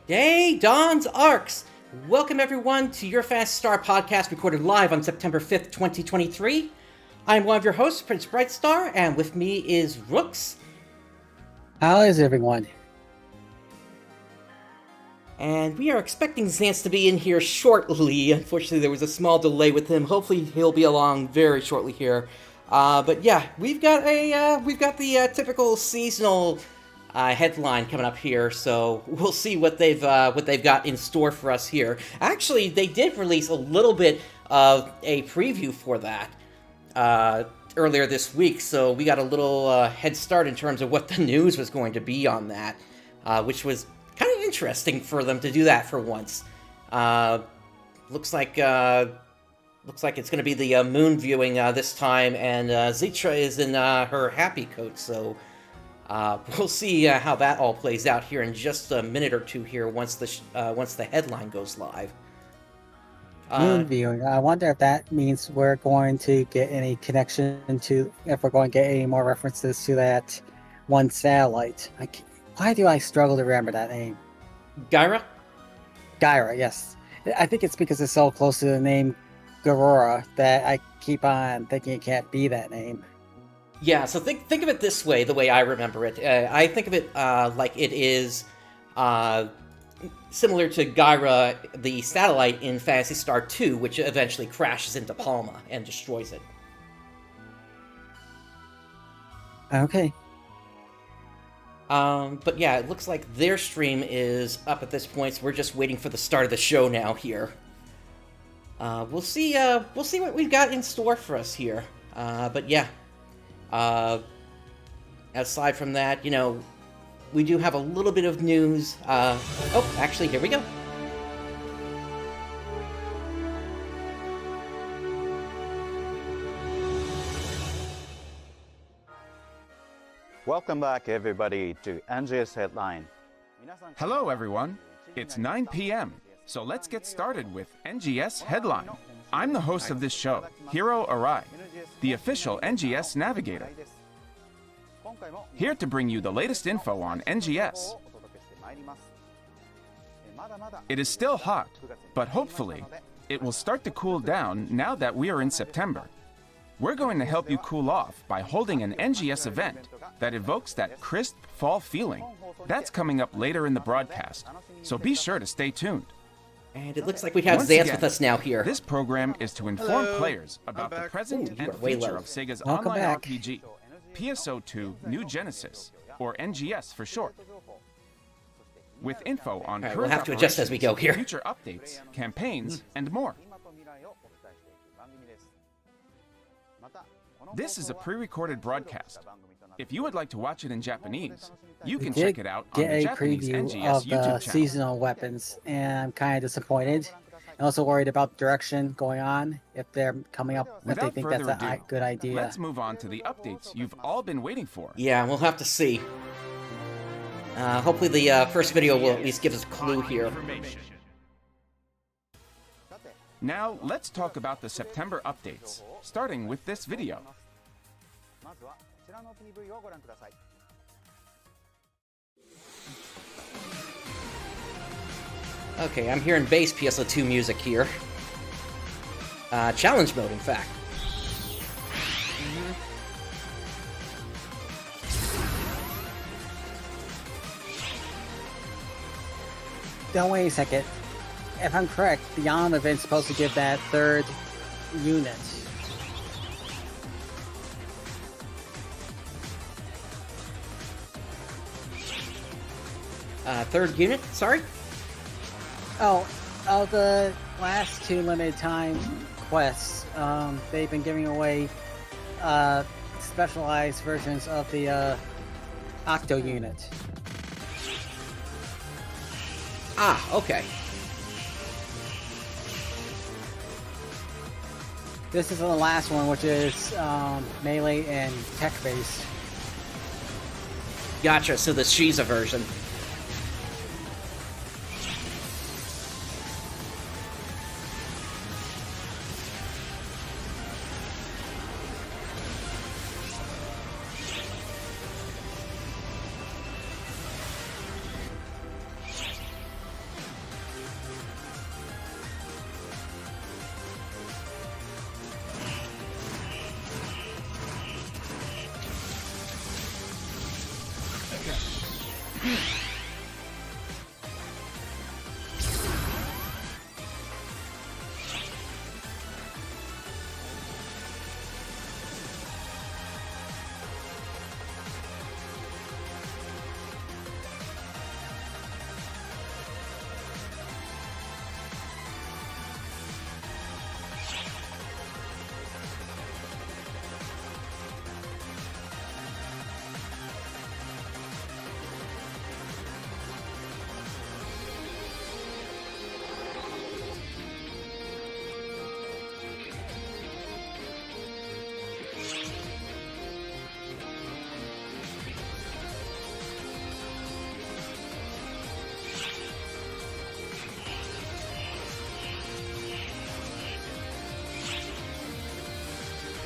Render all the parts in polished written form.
Hey, Dawns ARKS! Welcome everyone to your Phantasy Star podcast recorded live on September 5th, 2023. I'm one of your hosts, PrinceBrightstar, and with me is Rooks. How is everyone? And we are expecting Xance to be in here shortly. Unfortunately, there was a small delay with him. Hopefully, he'll be along very shortly here. But yeah, we've got the typical seasonal headline coming up here, so we'll see what they've got in store for us here. Actually, they did release a little bit of a preview for that earlier this week, so we got a little head start in terms of what the news was going to be on that, which was kind of interesting for them to do that for once. Looks like it's going to be the moon viewing this time, and Zitra is in her happy coat, so we'll see how that all plays out here in just a minute or two here once the headline goes live. Moon viewing. I wonder if that means we're going to get any connection to, if we're going to get any more references to that one satellite. Why do I struggle to remember that name? Gyra? Gyra, yes. I think it's because it's so close to the name Garora that I keep on thinking it can't be that name. Yeah, so think of it this way, the way I remember it. I think of it like it is similar to Gyra, the satellite in Phantasy Star 2, which eventually crashes into Palma and destroys it. Okay. But yeah, it looks like their stream is up at this point, so we're just waiting for the start of the show now here. We'll see what we've got in store for us here. But yeah. Aside from that, you know, we do have a little bit of news. Oh, actually, here we go. Welcome back, everybody, to NGS Headline. Hello, everyone. It's 9 p.m., so let's get started with NGS Headline. I'm the host of this show, Hiro Arai, the official NGS navigator. Here to bring you the latest info on NGS. It is still hot, but hopefully, it will start to cool down now that we are in September. We're going to help you cool off by holding an NGS event that evokes that crisp fall feeling. That's coming up later in the broadcast, so be sure to stay tuned. And it looks like we have Xance with us now here. This program is to inform players about the present and future of Sega's online RPG, PSO2 New Genesis, or NGS for short. With info on current we'll have to adjust as we go here. Future updates, campaigns, and more. This is a pre-recorded broadcast. If you would like to watch it in Japanese, you can check it out on the Japanese NGS YouTube channel. Seasonal weapons, and I'm kind of disappointed. I'm also worried about the direction going on, if they're coming up, if they think that's a good idea. Let's move on to the updates you've all been waiting for. Yeah, we'll have to see. Hopefully the first video will at least give us a clue here. Now, let's talk about the September updates, starting with this video. Okay, I'm hearing bass PSO2 music here. Challenge mode, in fact. Don't wait a second. If I'm correct, the Yam event's supposed to give that third unit. Third unit? Sorry? Oh, the last two limited time quests, they've been giving away specialized versions of the Octo unit. Ah, okay. This is the last one, which is melee and tech based. Gotcha, so the Shiza version.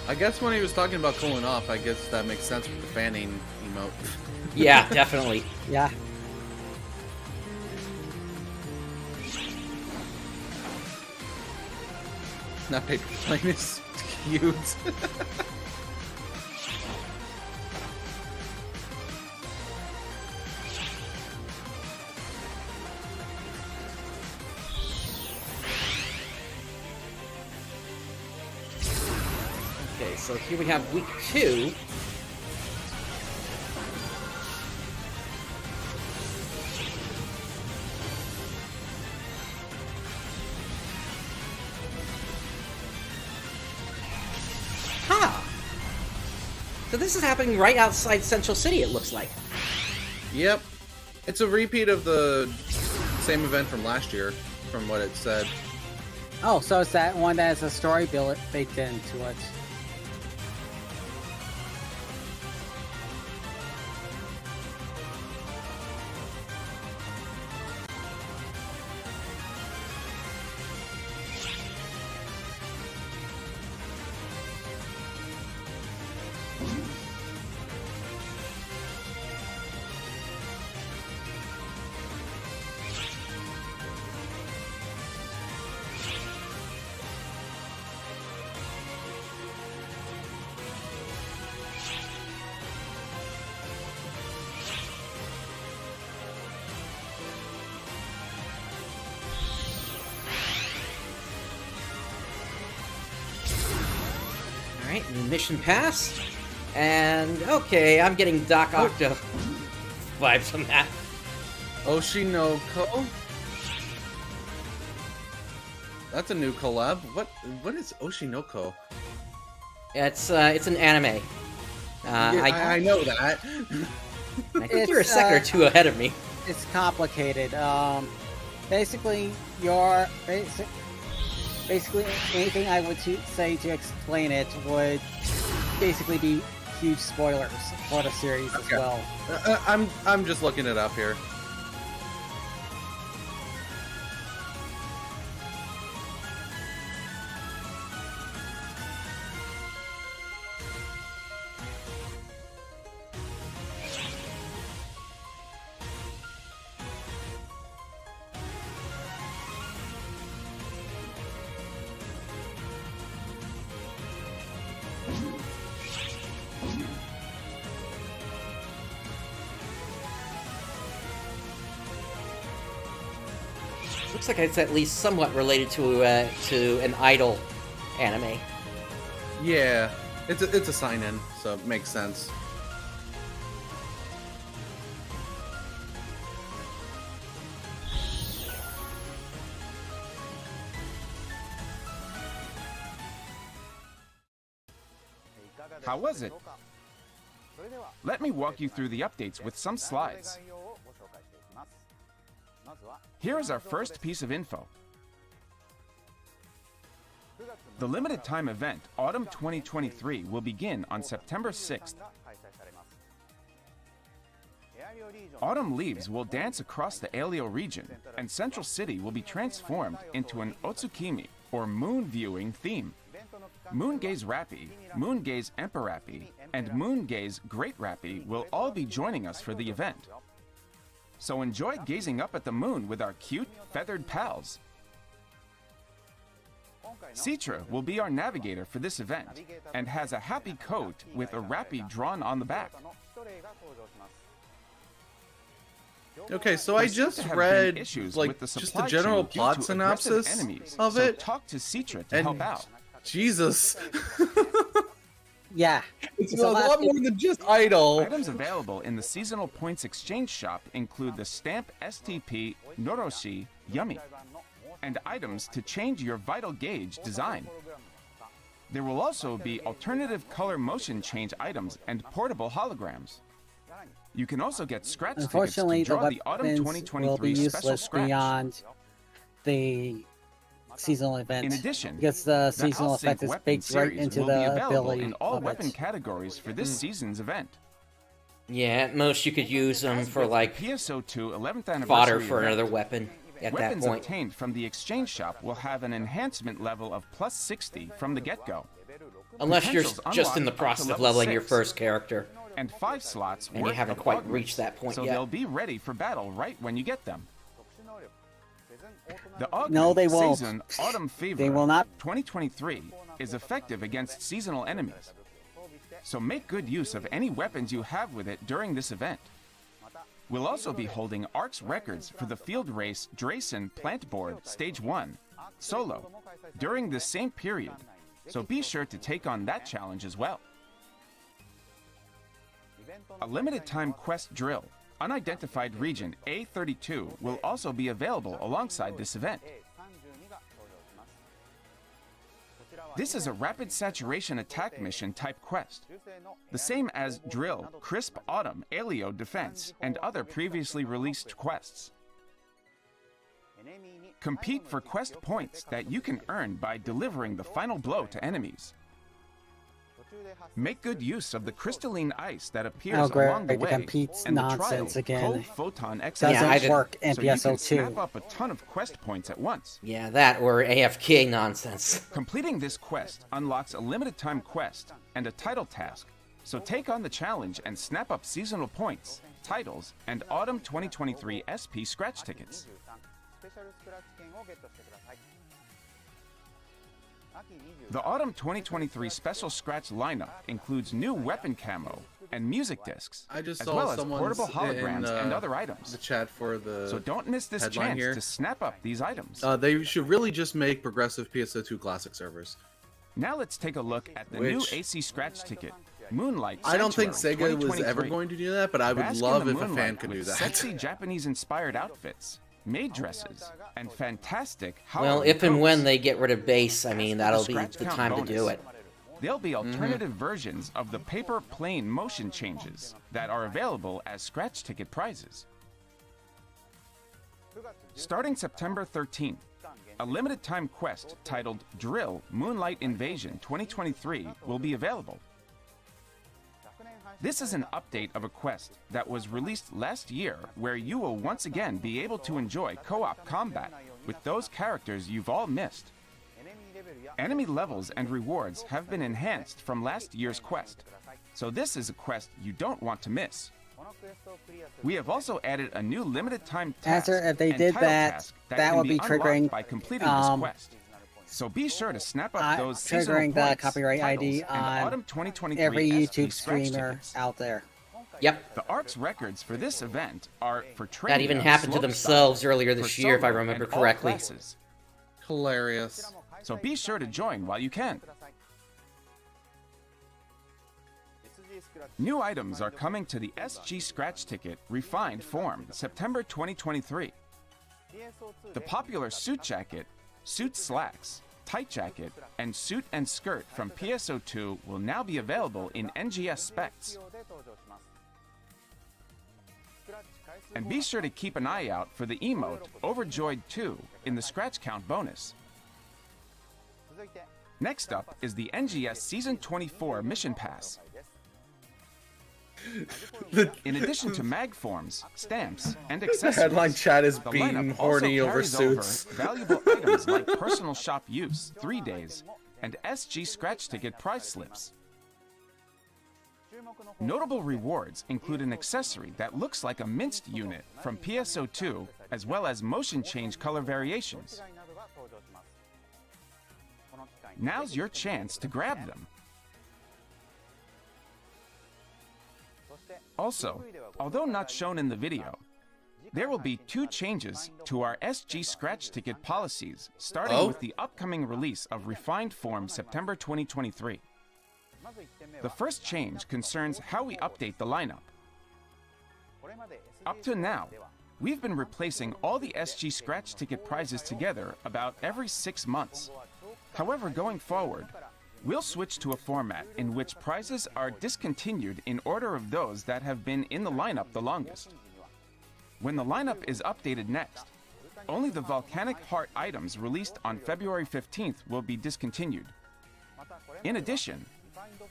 I guess when he was talking about cooling off, I guess that makes sense with the fanning emote. Yeah, definitely. Yeah. That paper plane is huge. Okay, so here we have week 2. Huh. So this is happening right outside Central City, it looks like. Yep. It's a repeat of the same event from last year, from what it said. Oh, so it's that one that has a story baked into it. Alright, mission pass. And, okay, I'm getting Doc Octo vibes from that. Oshinoko? That's a new collab. What is Oshinoko? It's an anime. I know that. I think you're a second or two ahead of me. It's complicated. Basically, basically anything I would say to explain it would basically be huge spoilers for the series as well. I'm just looking it up here. Looks like it's at least somewhat related to an idol anime. Yeah, it's a sign-in, so it makes sense. How was it? Let me walk you through the updates with some slides. Here is our first piece of info. The limited time event, Autumn 2023, will begin on September 6th. Autumn Leaves will dance across the Aelio region, and Central City will be transformed into an Otsukimi, or moon viewing theme. Moon Gaze Rappy, Moon Gaze Emperor Rappy, and Moon Gaze Great Rappy will all be joining us for the event. So enjoy gazing up at the moon with our cute, feathered pals. Citra will be our navigator for this event, and has a happy coat with a Rappy drawn on the back. Okay, so I There seem just to have been read issues like with the just the supply general chain due plot to aggressive synopsis enemies, of so it. talk to Citra to And help out. Jesus, Yeah. it's So a last lot more than just idle. Items available in the seasonal points exchange shop include the stamp STP Noroshi Yummy and items to change your vital gauge design. There will also be alternative color motion change items and portable holograms. You can also get scratch tickets to Unfortunately, the draw the Autumn weapons will be 2023 special useless scratch. beyond the seasonal event. In addition, because the the seasonal I'll Sync effect is weapon baked right series into will be the available ability in all of weapon it. categories for this season's event. Yeah, at most you could use them for like PSO2 11th anniversary fodder for event. another weapon at Weapons that point. obtained from the exchange shop will have an enhancement level of plus 60 from the get-go. Unless you're Potentials just in the unlocked up to process of level leveling your 6. first character. And 5 slots And you worth haven't of quite augments, reached that point so yet. they'll be ready for battle right when you get them. The augment No, they won't. season Autumn Fever They will not. 2023 is effective against seasonal enemies. So make good use of any weapons you have with it during this event. We'll also be holding ARKS records for the field race Drayson Plant Board Stage 1 solo during this same period, so be sure to take on that challenge as well. A limited time quest drill, Unidentified Region A32, will also be available alongside this event. This is a rapid saturation attack mission type quest, the same as Drill, Crisp Autumn, Alio Defense, and other previously released quests. Compete for quest points that you can earn by delivering the final blow to enemies. Make good use of the crystalline ice that appears great. along the It way, competes and the nonsense trial again. Cold Photon Doesn't Yeah, I did- work in so you can PSO2. snap up a ton of quest points at once. Yeah, that or AFK nonsense. Completing this quest unlocks a limited time quest and a title task, so take on the challenge and snap up seasonal points, titles, and Autumn 2023 SP scratch tickets. The Autumn 2023 special scratch lineup includes new weapon camo and music discs, I just as saw well as someone's portable holograms in, and other items. the chat for the So don't miss this headline chance here. to snap up these items. They should really just make progressive PSO2 classic servers. Now let's take a look at the Which- new AC scratch ticket, Moonlight I don't think Sanctuary Sega was ever 2023. going to do that, but I would Bask in love the if a fan moonlight could do with that. Sexy Japanese-inspired outfits, maid dresses, and fantastic Well, Halloween if and when coats. they get rid of base, I mean, that'll be Scratch the count time to do bonus. it. There'll be alternative versions of the paper plane motion changes that are available as scratch ticket prizes. Starting September 13th, a limited time quest titled Drill Moonlight Invasion 2023 will be available. This is an update of a quest that was released last year where you will once again be able to enjoy co-op combat with those characters you've all missed. Enemy levels and rewards have been enhanced from last year's quest, so this is a quest you don't want to miss. We have also added a new limited time task Answer, if they and did title that, task that can would be unlocked triggering, by completing this um, quest. So be sure to snap up those seasonal triggering the points, copyright ID titles, and on Autumn 2023 every SP YouTube scratch streamer tickets. out there. Yep. The ARKS records for this event are for training That even on happened to slopestyle, themselves earlier for this year, if I solo remember and all correctly. classes. Hilarious. So be sure to join while you can. New items are coming to the SG Scratch Ticket Refined form September 2023. The popular suit jacket, suit slacks, tight jacket, and suit and skirt from PSO2 will now be available in NGS specs. And be sure to keep an eye out for the emote Overjoyed 2 in the scratch count bonus. Next up is the NGS Season 24 Mission Pass. In addition to mag forms, stamps, and The accessories, headline chat is the being lineup also horny over carries suits. valuable items like personal shop use, 3 days, and SG scratch ticket prize slips. Notable rewards include an accessory that looks like a minced unit from PSO2, as well as motion change color variations. Now's your chance to grab them. Also, although not shown in the video, There will be 2 changes to our SG scratch ticket policies, starting Oh? with the upcoming release of Refined Form September 2023. The first change concerns how we update the lineup. Up to now, we've been replacing all the SG scratch ticket prizes together about every 6 months. However, going forward, we'll switch to a format in which prizes are discontinued in order of those that have been in the lineup the longest. When the lineup is updated next, only the Volcanic Heart items released on February 15th will be discontinued. In addition,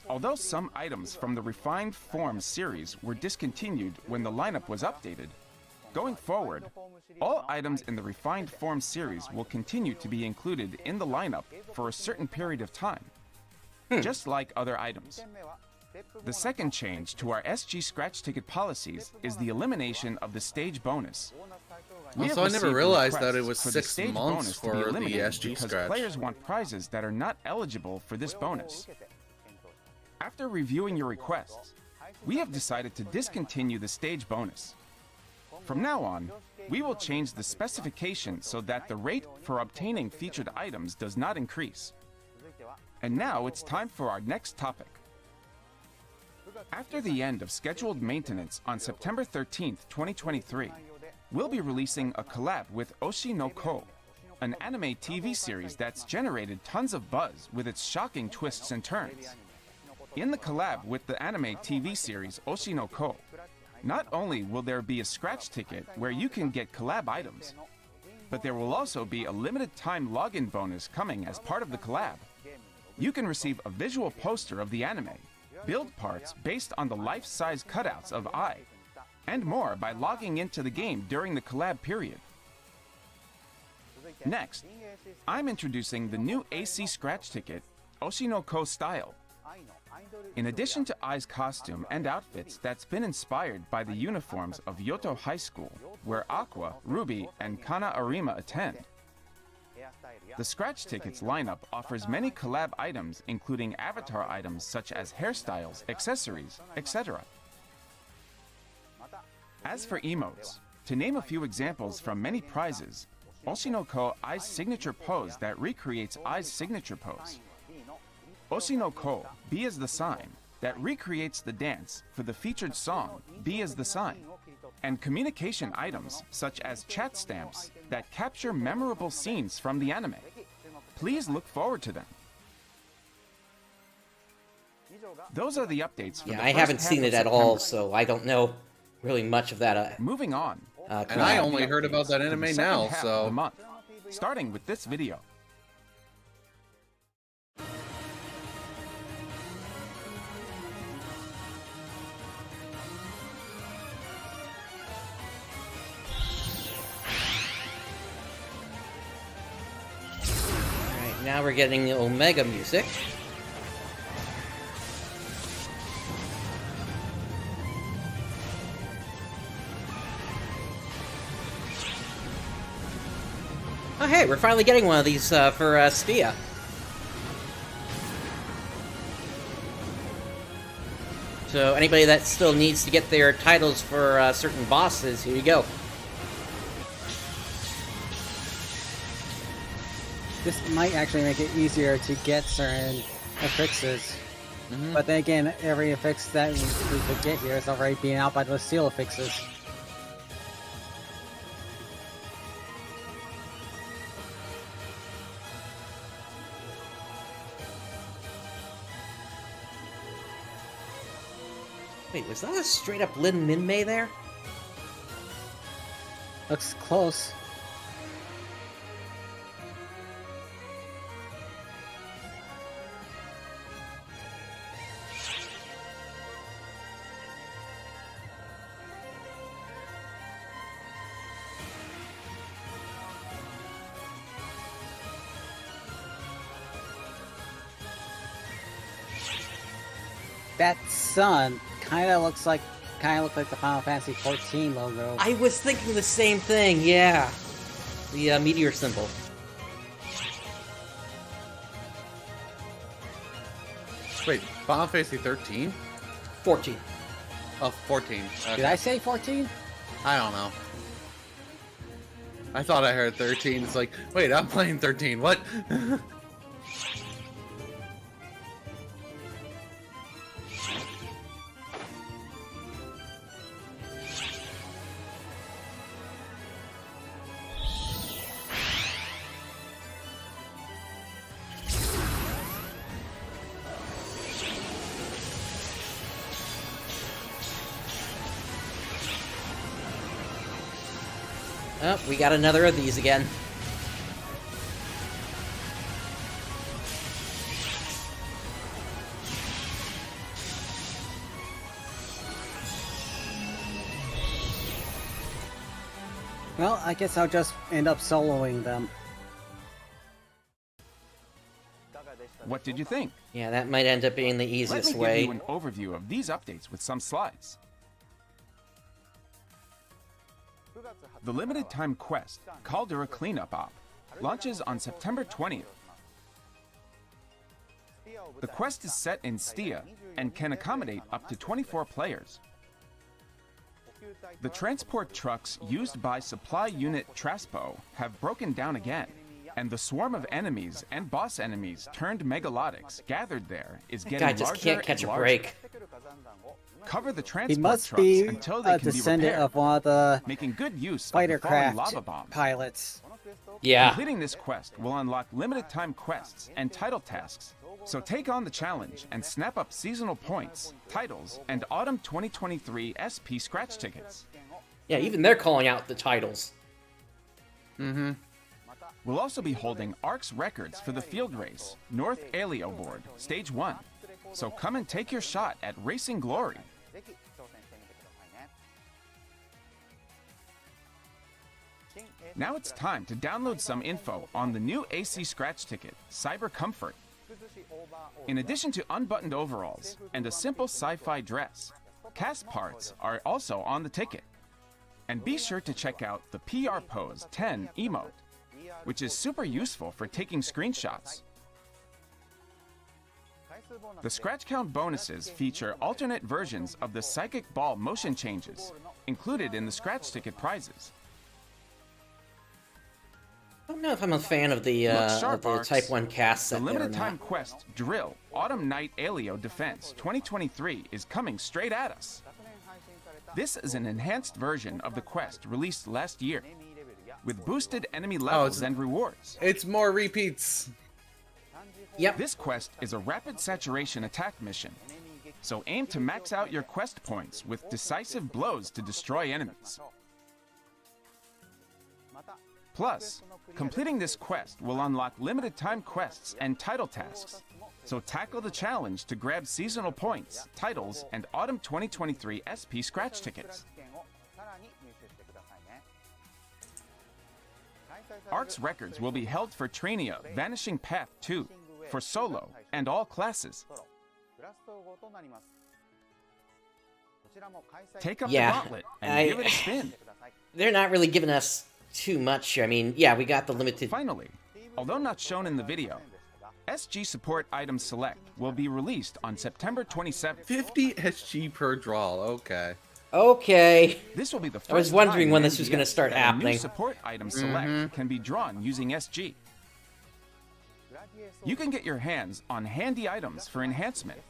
although some items from the Refined Form series were discontinued when the lineup was updated, going forward, all items in the Refined Form series will continue to be included in the lineup for a certain period of time, just like other items. The second change to our SG scratch ticket policies is the elimination of the stage bonus. We Also, have I never received realized that requests it was for the 6 stage months bonus to be for the eliminated SG because scratch. players want prizes that are not eligible for this bonus. After reviewing your requests, we have decided to discontinue the stage bonus. From now on, we will change the specification so that the rate for obtaining featured items does not increase. And now it's time for our next topic. After the end of scheduled maintenance on September 13th, 2023, we'll be releasing a collab with Oshi no Ko, an anime TV series that's generated tons of buzz with its shocking twists and turns. In the collab with the anime TV series Oshi no Ko, not only will there be a scratch ticket where you can get collab items, but there will also be a limited time login bonus coming as part of the collab. You can receive a visual poster of the anime, build parts based on the life-size cutouts of Ai, and more by logging into the game during the collab period. Next, I'm introducing the new AC scratch ticket, Oshi no Ko Style. In addition to Ai's costume and outfits that's been inspired by the uniforms of Yoto High School, where Aqua, Ruby, and Kana Arima attend, the scratch tickets lineup offers many collab items, including avatar items such as hairstyles, accessories, etc. As for emotes, to name a few examples from many prizes, Oshi no Ko Ai's signature pose that recreates Ai's signature pose. Oshi no Ko, Be as the Sign, that recreates the dance for the featured song, Be as the Sign, and communication items such as chat stamps that capture memorable scenes from the anime. Please look forward to them. Those are the updates for Yeah, the I first haven't half seen of it at all, September. so I don't know really much of that. Moving on. And I only heard about that For the anime second now, half of so the month, starting with this video. Alright, now we're getting the Omega music. Oh hey, we're finally getting one of these for Spia. So anybody that still needs to get their titles for certain bosses, here you go. This might actually make it easier to get certain affixes. But then again, every affix that we could get here is already being out by the seal affixes. Wait, was that a straight up Lin Minmei there? Looks close. That sun kind of looks like the Final Fantasy 14 logo. I was thinking the same thing, yeah. The meteor symbol. wait, Final Fantasy 13? 14. Oh, 14. Okay. Did I say 14? I don't know. I thought I heard 13. It's like, wait, I'm playing 13. What? Oh, we got another of these again. Well, I guess I'll just end up soloing them. What did you think? Yeah, that might end up being the Let easiest me way. give you an overview of these updates with some slides. The limited time quest, Caldera Cleanup Op, launches on September 20th. The quest is set in Stia and can accommodate up to 24 players. The transport trucks used by supply unit Traspo have broken down again, and the swarm of enemies and boss enemies turned megalotics gathered there is That getting guy just larger can't catch and a larger. break. Cover the He transport must trucks be until a they can be descendant repaired, of one of the making good use of fighter the falling craft lava bombs. pilots. Yeah. Completing this quest will unlock limited time quests and title tasks, so take on the challenge and snap up seasonal points, titles, and autumn 2023 SP scratch tickets. Yeah, even they're calling out the titles. Mm-hmm. We'll also be holding ARKS records for the field race, North Alio Board, Stage 1. So come and take your shot at Racing Glory. Now it's time to download some info on the new AC scratch ticket, Cyber Comfort. In addition to unbuttoned overalls and a simple sci-fi dress, cast parts are also on the ticket. And be sure to check out the PR Pose 10 emote, which is super useful for taking screenshots. The scratch count bonuses feature alternate versions of the Psychic Ball motion changes, included in the scratch ticket prizes. I don't know if I'm a fan of the, Look sharp, ARKS. Type 1 cast The set there or limited not. time quest Drill Autumn Night Alio Defense 2023 is coming straight at us. This is an enhanced version of the quest released last year, with boosted enemy levels and rewards. It's more repeats. Yep. This quest is a rapid saturation attack mission, so aim to max out your quest points with decisive blows to destroy enemies. Plus, completing this quest will unlock limited time quests and title tasks, so tackle the challenge to grab seasonal points, titles, and autumn 2023 SP scratch tickets. ARKS records will be held for Trainia Vanishing Path 2, for solo and all classes. Take up Yeah, the gauntlet and give it a spin. They're not really giving us too much. I mean, yeah, we got the limited... Finally, although not shown in the video, SG Support Item Select will be released on September 27th. 50 SG per draw. Okay. Okay. This will be the first I was wondering time when in this was going to NGS start that a new happening. Support Item Select can be drawn using SG. You can get your hands on handy items for enhancement,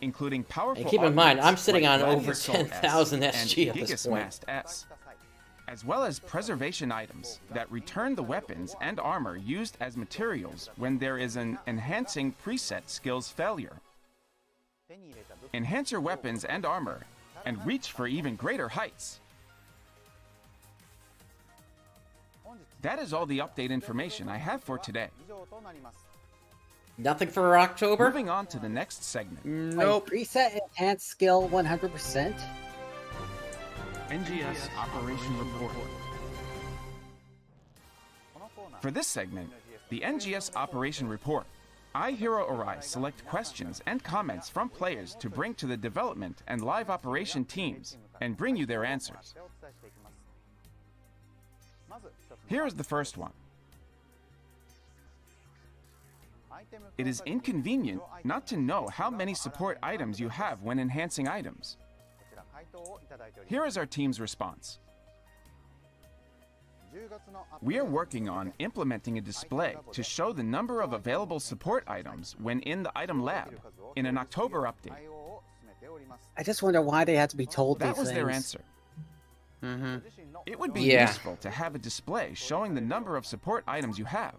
including powerful And keep in mind, augments I'm sitting like on over Gladiosol S 10,000 and SG at this point. Gigasmast S, as well as preservation items that return the weapons and armor used as materials when there is an enhancing preset skills failure. Enhance your weapons and armor, and reach for even greater heights. That is all the update information I have for today. Nothing for October? Moving on to the next segment. Nope. Reset enhanced skill 100%. NGS Operation Report. For this segment, the NGS Operation Report, I, Hiro Arai, select questions and comments from players to bring to the development and live operation teams and bring you their answers. Here is the first one. It is inconvenient not to know how many support items you have when enhancing items. Here is our team's response. We are working on implementing a display to show the number of available support items when in the item lab in an October update. I just wonder why they had to be told That these was things. their answer. It would be Yeah. useful to have a display showing the number of support items you have.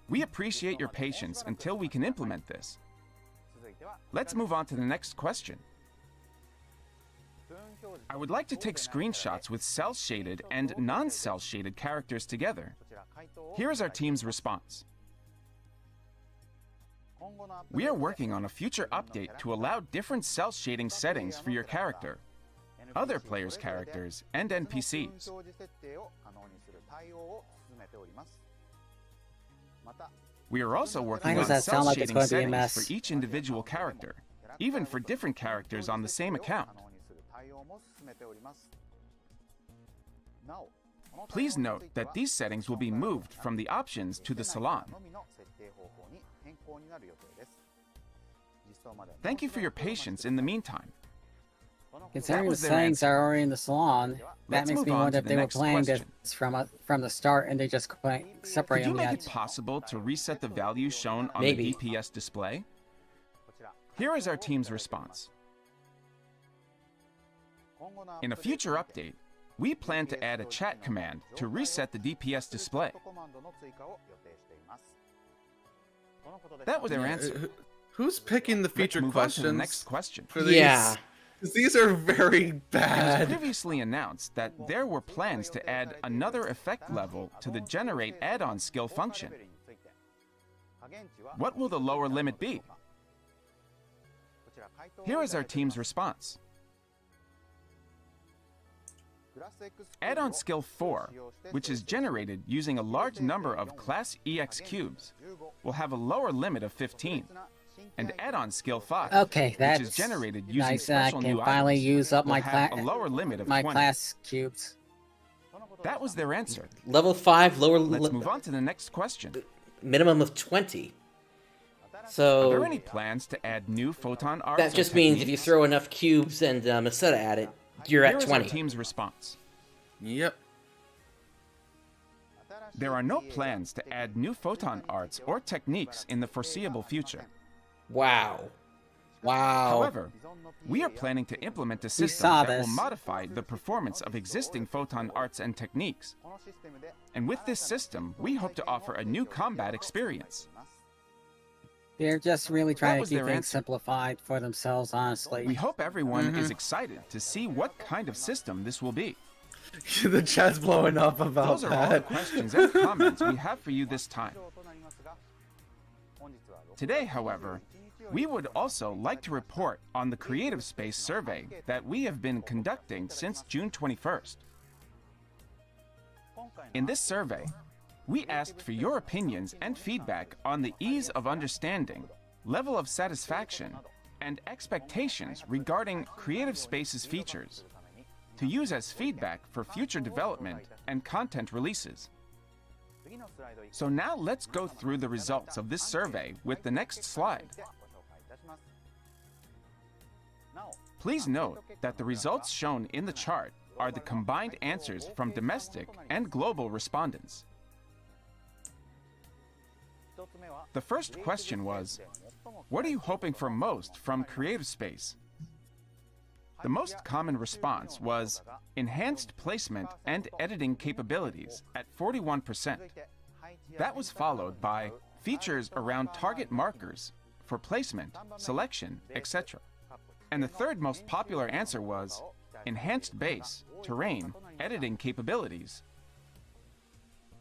We appreciate your patience until we can implement this. Let's move on to the next question. I would like to take screenshots with cel-shaded and non-cel-shaded characters together. Here is our team's response. We are working on a future update to allow different cel shading settings for your character, other players' characters, and NPCs. We are also working Why on does that sound cel like it's shading going to be a settings mess? for each individual character, even for different characters on the same account. Please note that these settings will be moved from the options to the salon. Thank you for your patience in the meantime. Considering the was their settings answer. are already in the salon, that Let's makes move me on wonder to if the they were next playing question. this from the start and they just couldn't separate Could you them make it yet. possible to reset the values shown on Maybe. the DPS display? Here is our team's response. In a future update, we plan to add a chat command to reset the DPS display. That was their answer. Who's picking the Let's featured move on to the questions next question. for these? Yeah. 'Cause these are very It was bad. previously announced that there were plans to add another effect level to the generate add-on skill function. What will the lower limit be? Here is our team's response. Add-on skill 4, which is generated using a large number of class EX cubes, will have a lower limit of 15, and add-on skill 5, Okay, which that's is generated using nice. I special can new finally items, use up will my have a lower limit of 20. class cubes. That was their answer. Level 5, lower Let's move on to the next question. minimum of 20. Are So there any plans to add new photon arts? that or just means if you techniques? throw enough cubes and a set at it, you're Here at is our 20. team's response. Yep. There are no plans to add new photon arts or techniques in the foreseeable future. Wow. Wow. However, we are planning to implement a system saw that this. will modify the performance of existing photon arts and techniques. And with this system, we hope to offer a new combat experience. They're just really trying was to keep their things answer. simplified for themselves, honestly. We hope everyone is excited to see what kind of system this will be. The chat's blowing up about Those are all the that. questions and comments we have for you this time. Today, however, we would also like to report on the Creative Space survey that we have been conducting since June 21st. In this survey, we asked for your opinions and feedback on the ease of understanding, level of satisfaction, and expectations regarding Creative Space's features, to use as feedback for future development and content releases. So now let's go through the results of this survey with the next slide. Please note that the results shown in the chart are the combined answers from domestic and global respondents. The first question was, what are you hoping for most from Creative Space? The most common response was enhanced placement and editing capabilities at 41%. That was followed by features around target markers for placement, selection, etc. And the third most popular answer was enhanced base, terrain, editing capabilities.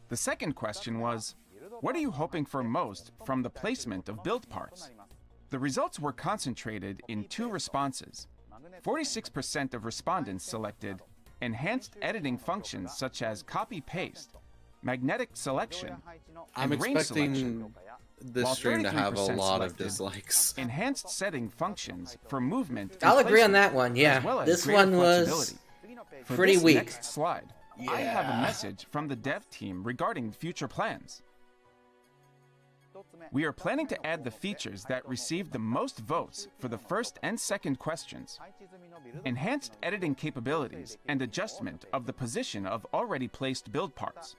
The second question was, what are you hoping for most from the placement of build parts? The results were concentrated in two responses. 46% of respondents selected enhanced editing functions such as copy-paste, magnetic selection, I'm and range selection, expecting this while stream to have a 33% lot of selected dislikes. enhanced setting functions for movement and I'll agree on placement, that one, yeah. as well as This greater one was flexibility. For pretty this weak. next slide, I have a message from the dev team regarding future plans. We are planning to add the features that received the most votes for the first and second questions, enhanced editing capabilities, and adjustment of the position of already placed build parts.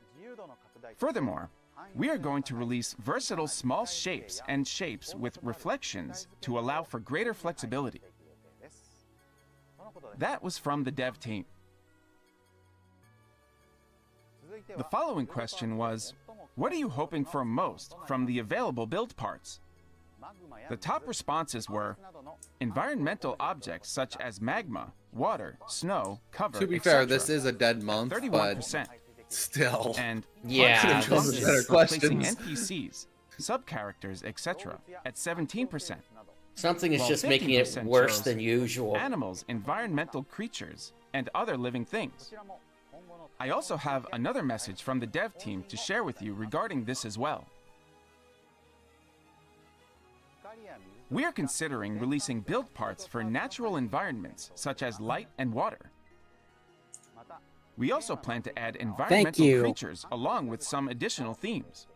Furthermore, we are going to release versatile small shapes and shapes with reflections to allow for greater flexibility. That was from the dev team. The following question was, what are you hoping for most from the available build parts? The top responses were environmental objects such as magma, water, snow, cover, To be etc. fair, this is a dead month, 31%. but still. And Yeah, Could've chosen this better is replacing questions. NPCs, sub-characters, etc. at 17%. something is While just making it 50% worse chose than usual. Animals, environmental creatures, and other living things. I also have another message from the dev team to share with you regarding this as well. We are considering releasing build parts for natural environments such as light and water. We also plan to add environmental you. creatures along with some additional themes.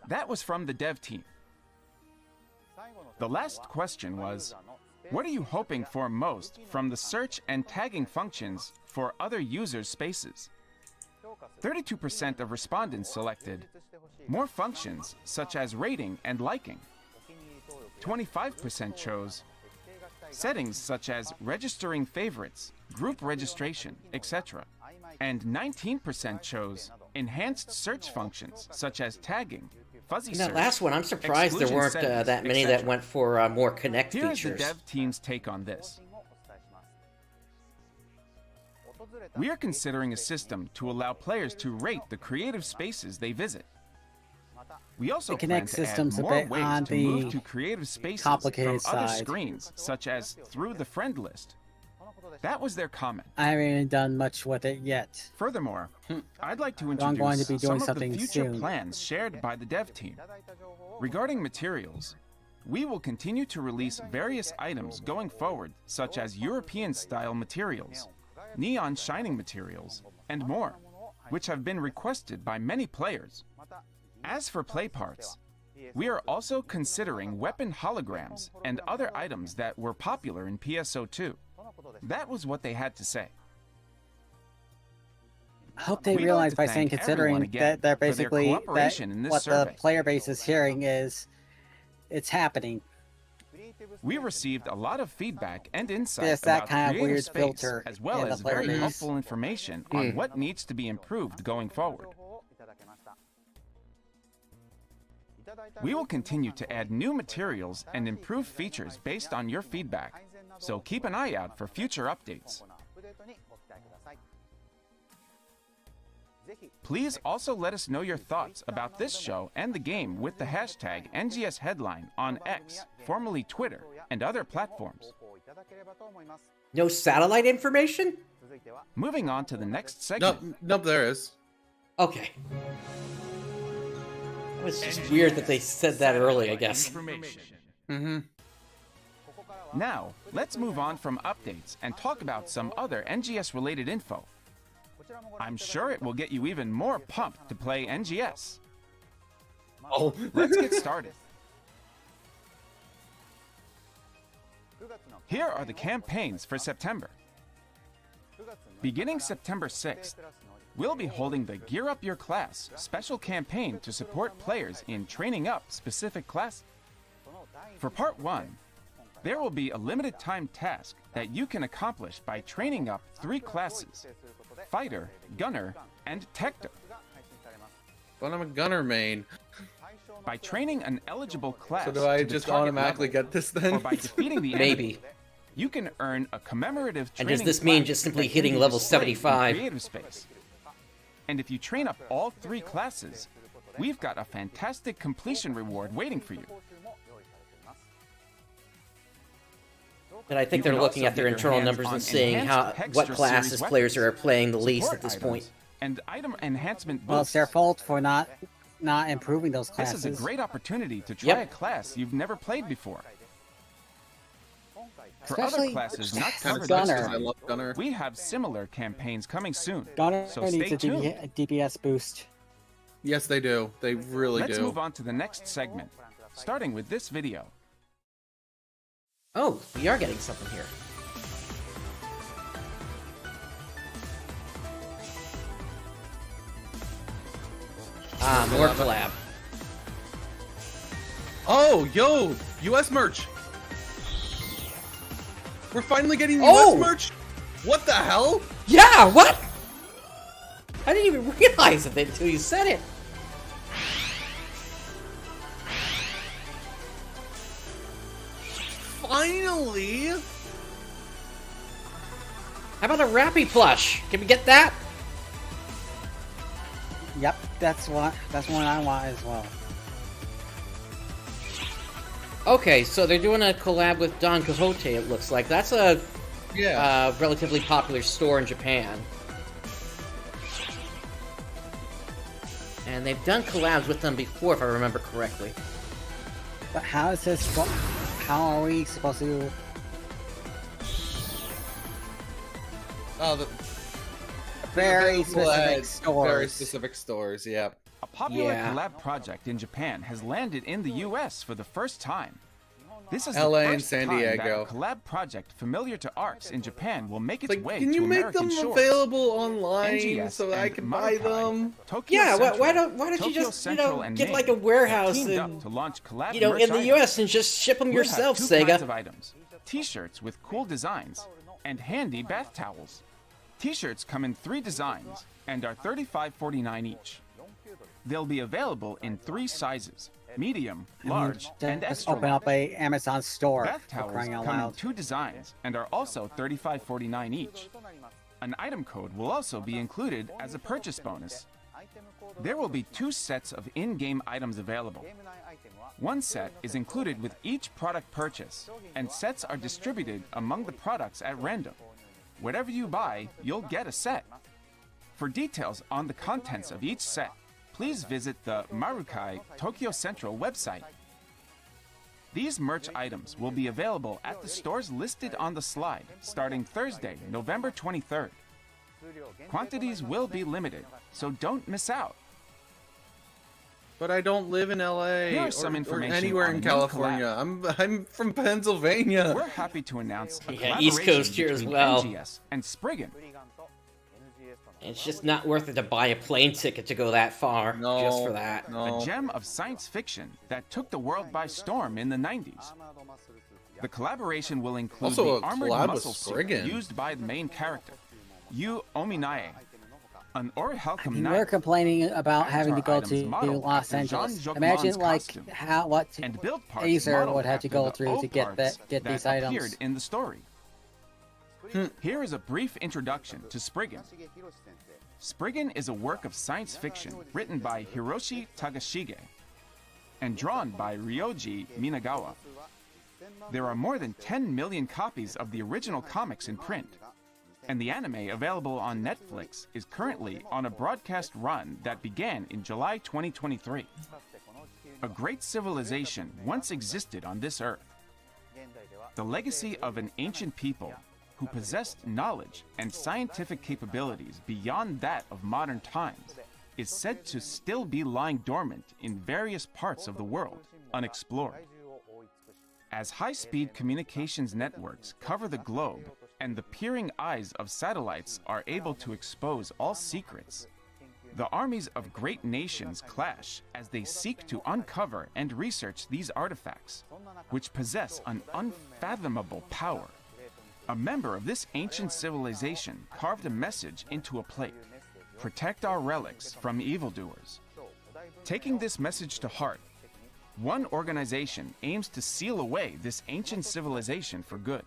That was from the dev team. The last question was, what are you hoping for most from the search and tagging functions for other users' spaces? 32% of respondents selected more functions such as rating and liking. 25% chose settings such as registering favorites, group registration, etc. And 19% chose enhanced search functions such as tagging, fuzzy In search. that last one, I'm surprised there exclusion weren't settings, that many that etc. went for more connect Here is the features. dev team's take on this. We are considering a system to allow players to rate the creative spaces they visit. We also The plan Connect to add system's a more bit ways on to move the to creative spaces complicated from other side. screens, such as through the friend list. That was their comment. I haven't done much with it yet. Furthermore, I'd like to I'm introduce going to be doing some of something the future soon. plans shared by the dev team. Regarding materials, we will continue to release various items going forward, such as European-style materials, neon shining materials, and more, which have been requested by many players. As for play parts, we are also considering weapon holograms and other items that were popular in PSO2. That was what they had to say. I hope they We'd like realize to by thank saying, considering everyone again that they're for their basically cooperation in this what survey. the player base is hearing is, it's happening. We received a lot of feedback and insight There's that about kind of creative weird space, filter as well in the as player very base. helpful information on what needs to be improved going forward. We will continue to add new materials and improve features based on your feedback, so keep an eye out for future updates. Please also let us know your thoughts about this show and the game with the hashtag NGS Headline on X, formerly Twitter, and other platforms. No satellite information? Moving on to the next segment. Nope, there is. Okay. It was just weird that they said that early, I guess. Mm-hmm. Now, let's move on from updates and talk about some other NGS-related info. I'm sure it will get you even more pumped to play NGS. Oh. Let's get started. Here are the campaigns for September. Beginning September 6th, we'll be holding the Gear Up Your Class special campaign to support players in training up specific classes. For Part 1, there will be a limited time task that you can accomplish by training up 3 classes: Fighter, Gunner, and Tector. But I'm a gunner main. By training an eligible class So do I to the just target automatically level, get this then? or by defeating the enemy, Maybe. you can earn a commemorative And training does this mean plaque just simply that can hitting be level displayed in 75? Creative space. And if you train up all 3 classes, we've got a fantastic completion reward waiting for you. And I think You they're can looking also at their get your internal hands numbers on and seeing enhanced what Hextra classes series players weapons, are playing the least support at this items, point. and item enhancement Well, it's boosts. their fault for not improving those This classes. is a great opportunity to try Yep. a class you've never played before. For Especially other classes not Kinda covered sucks this 'cause I time, love gunner. we have similar campaigns coming soon. Gunner So needs stay a tuned. DPS boost. Yes, they do. They really Let's do. move on to the next segment, starting with this video. Oh, we are getting something here. More collab. Oh, yo, US merch. We're finally getting Oh! US merch. What the hell? Yeah, what? I didn't even realize it until you said it. Finally. How about a Rappy plush? Can we get that? Yep, that's one I want as well. Okay, so they're doing a collab with Don Quixote, it looks like. That's a Yeah. relatively popular store in Japan. And they've done collabs with them before, if I remember correctly. But how is this? How are we supposed to? Oh, the Very specific Very stores. specific stores. Yep. A popular Yeah. collab project in Japan has landed in the US for the first time. This is LA the and first San time that Diego. a collab project familiar to ARKS in Japan will make its Like, way can to you make American them shores. available online NGS so that I and can buy Marukai, them? Tokyo Yeah, Central, why don't you Tokyo just, Central and get Maine like a have warehouse teamed up and, to launch collab in merch the items. US and just ship them We'll yourself, have two kinds of Sega. items: T-shirts with cool designs and handy bath towels. T-shirts come in 3 designs and are $35.49 each. They'll be available in 3 sizes: medium, large, and Just extra open large. up a Amazon store. Bath For towels crying out come in loud. 2 designs and are also $35.49 each. An item code will also be included as a purchase bonus. There will be 2 sets of in-game items available. One set is included with each product purchase, and sets are distributed among the products at random. Whatever you buy, you'll get a set. For details on the contents of each set, please visit the Marukai Tokyo Central website. These merch items will be available at the stores listed on the slide starting Thursday, November 23rd. Quantities will be limited, so don't miss out. But I don't live in LA Here are some or information anywhere on in a new California. I'm from Pennsylvania. We're happy to announce a Yeah, collaboration East Coast here as between well. NGS and Spriggan. It's just not worth it to buy a plane ticket to go that far No, just for that. no. A gem of science fiction that took the world by storm in the 90s. The collaboration will include Also the a armored collab with muscle suit Spriggan. used by the main character, Yu Ominae, an Orichalcum We're knight, complaining about having to go items to modeled Los after Angeles. Jean-Jacques Imagine Mann's like costume, what and build parts Acer modeled would have to after go the through old to get parts get these that items. appeared in the story. Here is a brief introduction to Spriggan. Spriggan is a work of science fiction written by Hiroshi Tagashige and drawn by Ryoji Minagawa. There are more than 10 million copies of the original comics in print, and the anime available on Netflix is currently on a broadcast run that began in July 2023. A great civilization once existed on this earth. The legacy of an ancient people who possessed knowledge and scientific capabilities beyond that of modern times is said to still be lying dormant in various parts of the world, unexplored. As high-speed communications networks cover the globe and the peering eyes of satellites are able to expose all secrets, the armies of great nations clash as they seek to uncover and research these artifacts, which possess an unfathomable power. A member of this ancient civilization carved a message into a plate: protect our relics from evildoers. Taking this message to heart, one organization aims to seal away this ancient civilization for good.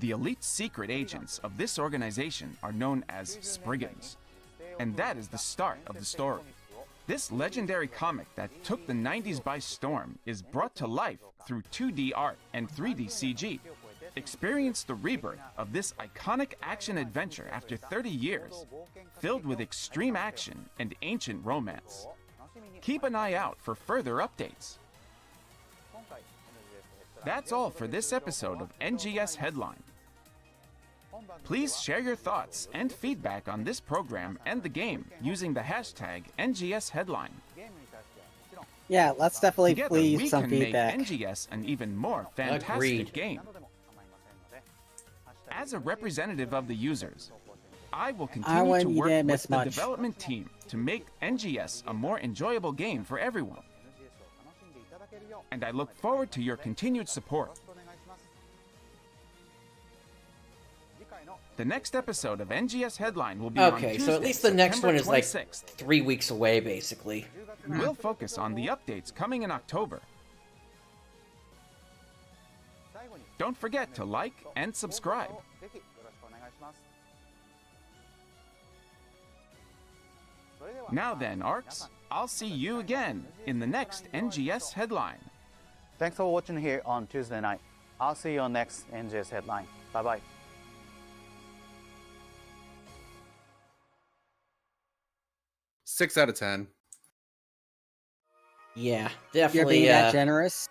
The elite secret agents of this organization are known as Spriggans, and that is the start of the story. This legendary comic that took the 90s by storm is brought to life through 2D art and 3D CG. Experience the rebirth of this iconic action adventure after 30 years, filled with extreme action and ancient romance. Keep an eye out for further updates. That's all for this episode of NGS Headline. Please share your thoughts and feedback on this program and the game using the hashtag NGS Headline. Yeah, let's definitely Together, please we some can feedback. make NGS an even more fantastic Agreed. game. As a representative of the users, I will continue Arwen, to you work didn't with miss the much. development team to make NGS a more enjoyable game for everyone. And I look forward to your continued support. The next episode of NGS Headline will be on Okay, Tuesday, so at least the next September one is like 26th. 3 weeks away, basically. We'll focus on the updates coming in October. Don't forget to like and subscribe. Now then, ARKS, I'll see you again in the next NGS Headline. Thanks for watching here on Tuesday night. I'll see you on next NGS Headline. Bye-bye. 6 out of 10. Yeah, You're definitely. being that generous.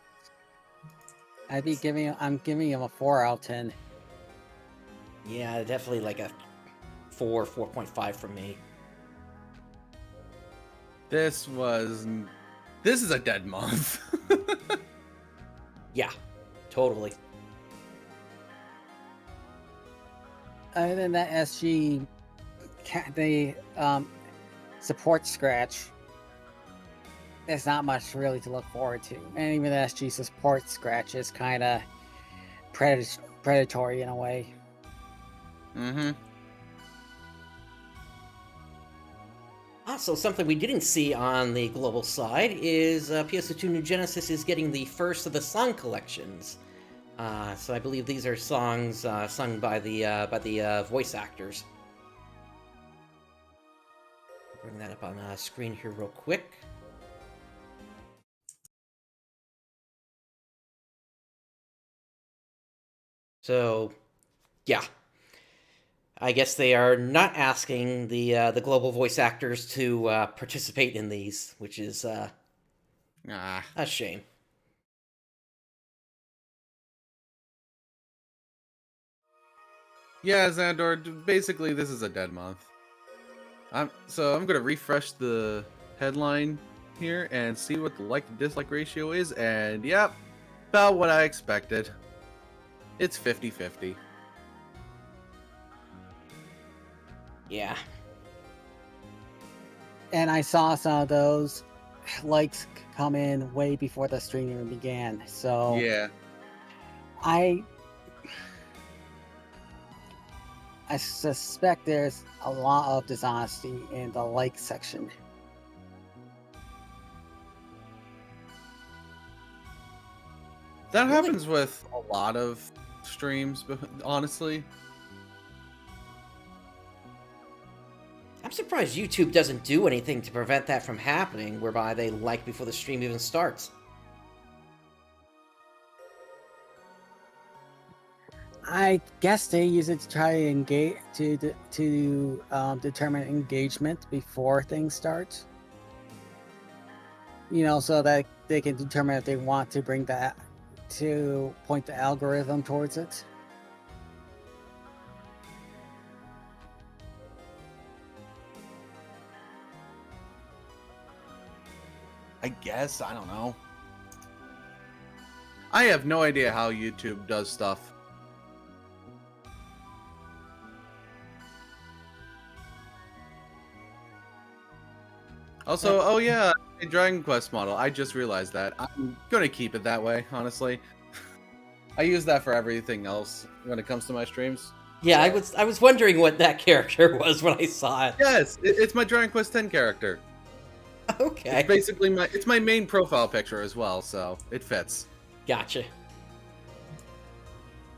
I'm giving him a 4 out of 10. Yeah, definitely like a 4.5 from me. This is a dead month. Yeah, totally. Other than that SG, the support scratch, there's not much really to look forward to. And even the SG support scratch is kind of predatory in a way. Mm-hmm. Also, something we didn't see on the global side is PSO2NGSv2 is getting the first of the song collections. So I believe these are songs sung by the voice actors. Bring that up on screen here real quick. So, yeah. I guess they are not asking the global voice actors to participate in these, which is a shame. Yeah, Xandor, basically this is a dead month. I'm gonna refresh the headline here and see what the like to dislike ratio is, and yep, about what I expected. It's 50-50. Yeah. And I saw some of those likes come in way before the stream even began. So Yeah. I suspect there's a lot of dishonesty in the like section. That Really? happens with a lot of streams, but honestly. I'm surprised YouTube doesn't do anything to prevent that from happening, whereby they like before the stream even starts. I guess they use it to try to engage to determine engagement before things start. You know, so that they can determine if they want to bring that to point the algorithm towards it. I guess, I don't know. I have no idea how YouTube does stuff. Also, oh yeah, a Dragon Quest model. I just realized that. I'm gonna keep it that way, honestly. I use that for everything else when it comes to my streams. Yeah, I was wondering what that character was when I saw it. Yes, it's my Dragon Quest X character. Okay. It's basically my main profile picture as well, so it fits. Gotcha.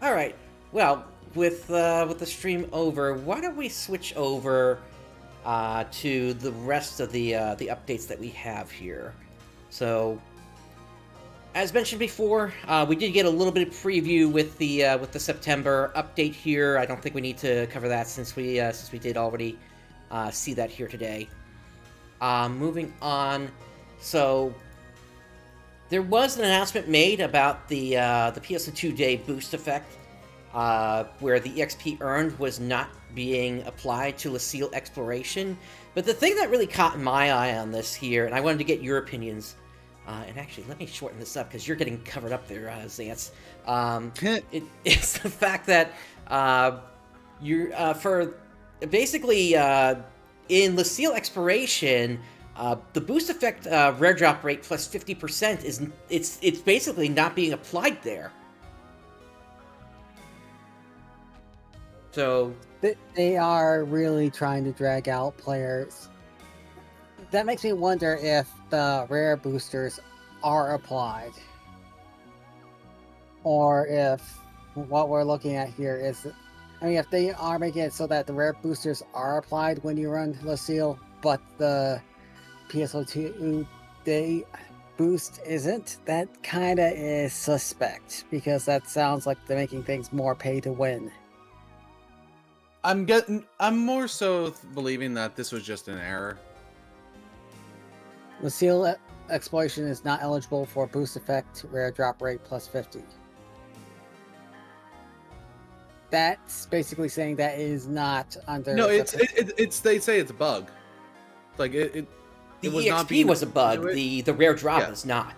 All right. Well, with the stream over, why don't we switch over to the rest of the updates that we have here? So, as mentioned before, we did get a little bit of preview with the September update here. I don't think we need to cover that since we did already see that here today. Moving on, so there was an announcement made about the PSO2 Day boost effect. where the EXP earned was not being applied to Lucille exploration. But the thing that really caught my eye on this here, and I wanted to get your opinions, and actually, let me shorten this up because you're getting covered up there, Zance. It's the fact that for basically in Lucille exploration, the boost effect rare drop rate plus 50% it's basically not being applied there. So they are really trying to drag out players. That makes me wonder if the rare boosters are applied, or if what we're looking at here is, I mean, if they are making it so that the rare boosters are applied when you run Lucille, but the PSO2 day boost isn't, that kind of is suspect, because that sounds like they're making things more pay to win. I'm more so believing that this was just an error. Lucille exploration is not eligible for boost effect rare drop rate plus 50. That's basically saying that it is not under. No, it's they say it's a bug. Like it was EXP not being, was a bug. The rare drop is not.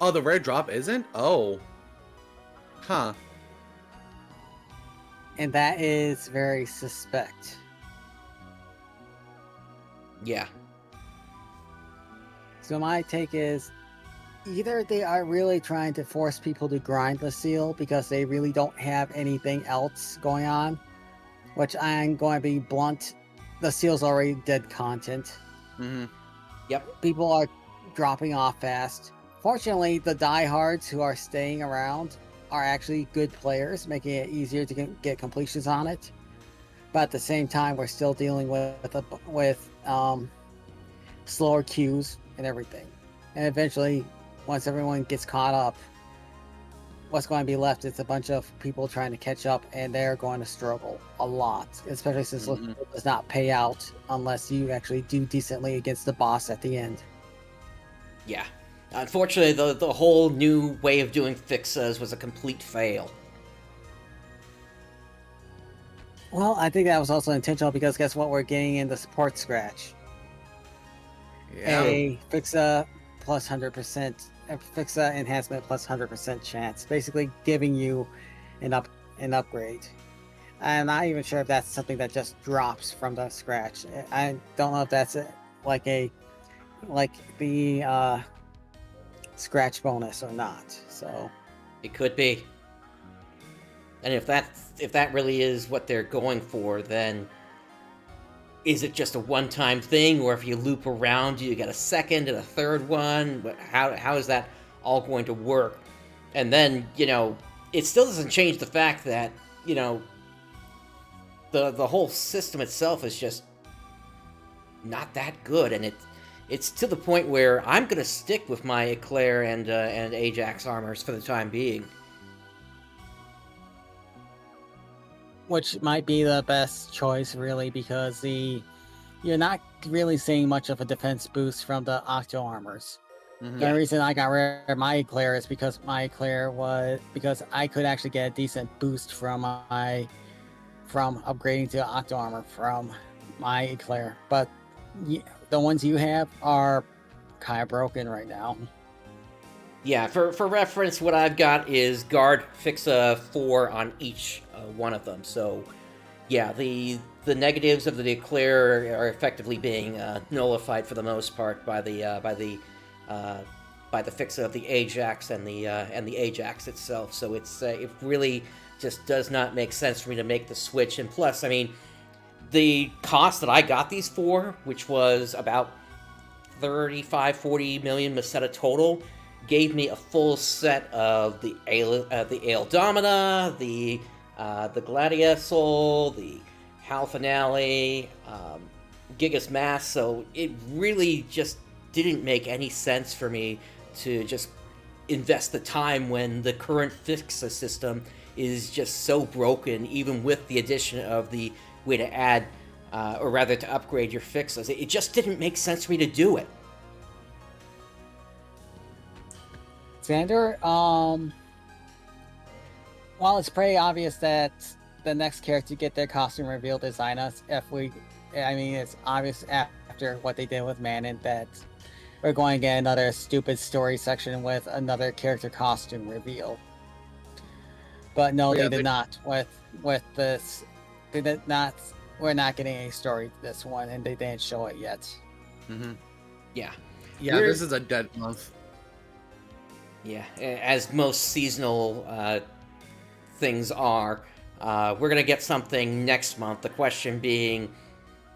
Oh, the rare drop isn't? Oh. Huh. And that is very suspect. Yeah. So my take is, either they are really trying to force people to grind Lucille because they really don't have anything else going on, which I'm going to be blunt, Lucille's already dead content. Mm-hmm. Yep. People are dropping off fast. Fortunately, the diehards who are staying around are actually good players, making it easier to get completions on it. But at the same time, we're still dealing with slower queues and everything. And eventually, once everyone gets caught up, what's going to be left is a bunch of people trying to catch up, and they're going to struggle a lot, especially since it does not pay out unless you actually do decently against the boss at the end. Yeah. Unfortunately, the whole new way of doing fixes was a complete fail. Well, I think that was also intentional, because guess what we're getting in the support scratch? Yeah. A fixa plus 100%, fixa enhancement plus 100% chance, basically giving you an upgrade. I'm not even sure if that's something that just drops from the scratch. I don't know if that's like the scratch bonus or not. So it could be. And if that really is what they're going for, then is it just a one-time thing, or if you loop around, you get a second and a third one? How is that all going to work? And then, it still doesn't change the fact that, the whole system itself is just not that good, and it's to the point where I'm going to stick with my Eclair and Ajax armors for the time being. which might be the best choice, really, because you're not really seeing much of a defense boost from the Octo armors. Mm-hmm. The reason I got rid of my Eclair is because my Eclair because I could actually get a decent boost from upgrading to Octo armor from my Eclair, but the ones you have are kind of broken right now. Yeah, for reference, what I've got is guard fix a 4 on each one of them. So, yeah, the negatives of the Eclair are effectively being nullified for the most part by the fix of the Ajax and the Ajax itself. So it really just does not make sense for me to make the switch. And plus, I mean, the cost that I got these for, which was about 35-40 million Meseta total, gave me a full set of the Aeoldomina, the Gladiasoul, the Hal Finale, Gigas Mass, so it really just didn't make any sense for me to just invest the time when the current Fixa system is just so broken, even with the addition of the way to add, or rather to upgrade your Fixas. It just didn't make sense for me to do it. Xander, Well, it's pretty obvious that the next character to get their costume revealed is Ines. It's obvious after what they did with Manon that we're going to get another stupid story section with another character costume reveal. But no, Yeah, they did not. With this, they did not. We're not getting any story this one, and they didn't show it yet. Mm-hmm. Yeah. Yeah, this is a dead month. Yeah, as most seasonal things are. We're going to get something next month. The question being,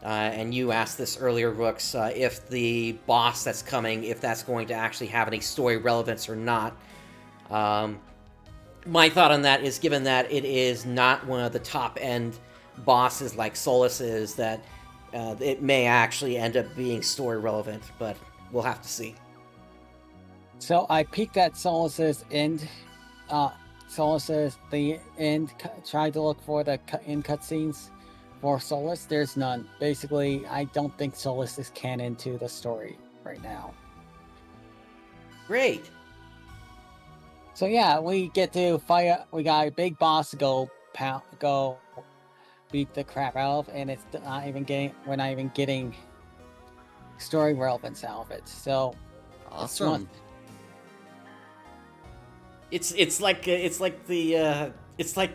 and you asked this earlier, Rooks, if the boss that's coming, if that's going to actually have any story relevance or not. My thought on that is, given that it is not one of the top-end bosses like Solus is, that it may actually end up being story relevant, but we'll have to see. So I peeked at Solus's end. Tried to look for the end cutscenes for Solus. There's none. Basically, I don't think Solus is canon to the story right now. Great. So yeah, we get to fight. We got a big boss to go beat the crap out of, and we're not even getting story relevance out of it. So Awesome. It's like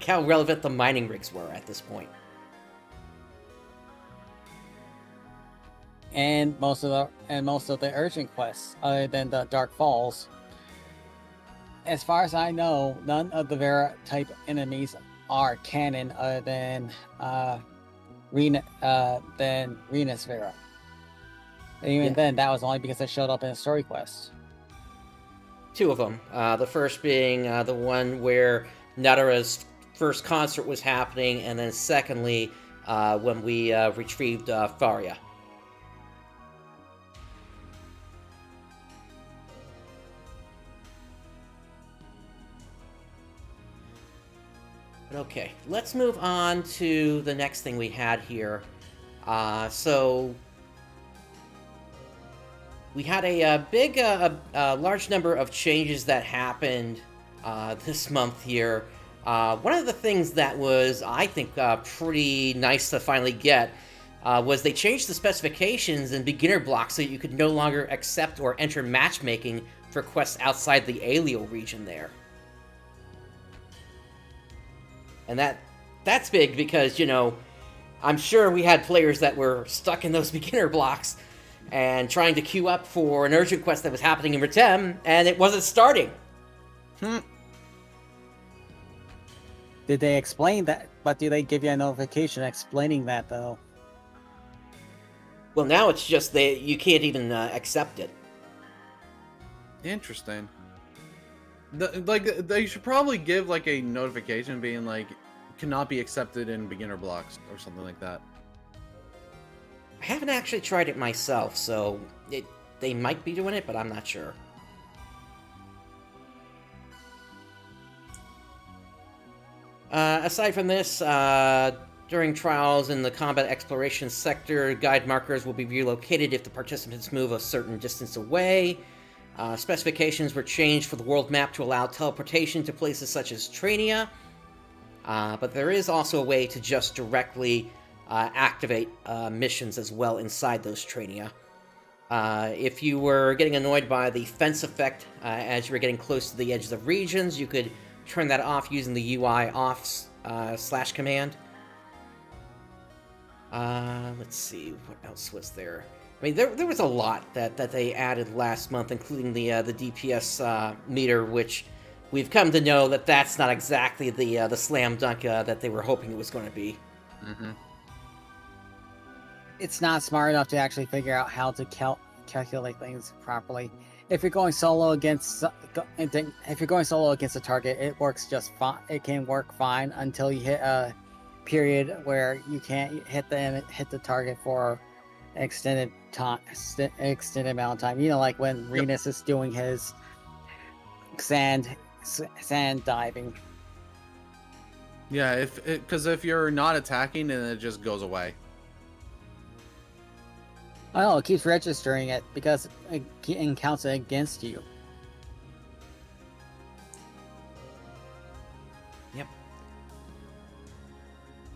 how relevant the mining rigs were at this point. And most of the urgent quests, other than the Dark Falls, as far as I know, none of the Vera type enemies are canon other than Renus Vera. And even then, that was only because it showed up in a story quest. Two of them. The first being the one where Natara's first concert was happening, and then secondly, when we retrieved Faria. Okay, let's move on to the next thing we had here. So we had a large number of changes that happened this month here. One of the things that was, I think, pretty nice to finally get was they changed the specifications in beginner blocks so you could no longer accept or enter matchmaking for quests outside the Alio region there. And that's big because, I'm sure we had players that were stuck in those beginner blocks and trying to queue up for an urgent quest that was happening in Retem, and it wasn't starting. Did they explain that? But do they give you a notification explaining that, though? Well, now it's just you can't even accept it. Interesting. They should probably give like a notification being like, cannot be accepted in beginner blocks or something like that. I haven't actually tried it myself, so they might be doing it, but I'm not sure. Aside from this, during trials in the combat exploration sector, guide markers will be relocated if the participants move a certain distance away. Specifications were changed for the world map to allow teleportation to places such as Trania, but there is also a way to just directly activate missions as well inside those Trania. If you were getting annoyed by the fence effect as you were getting close to the edges of regions, you could turn that off using the UI off / command. Let's see, what else was there? I mean, there was a lot that they added last month, including the DPS meter, which we've come to know that that's not exactly the slam dunk that they were hoping it was going to be. Mm-hmm. It's not smart enough to actually figure out how to calculate things properly. If you're going solo against a target, it works just fine. It can work fine until you hit a period where you can't hit the target for extended amount of time. Like when Renus is doing his sand diving. Yeah, because if you're not attacking, then it just goes away. Oh, it keeps registering it because it counts it against you. Yep.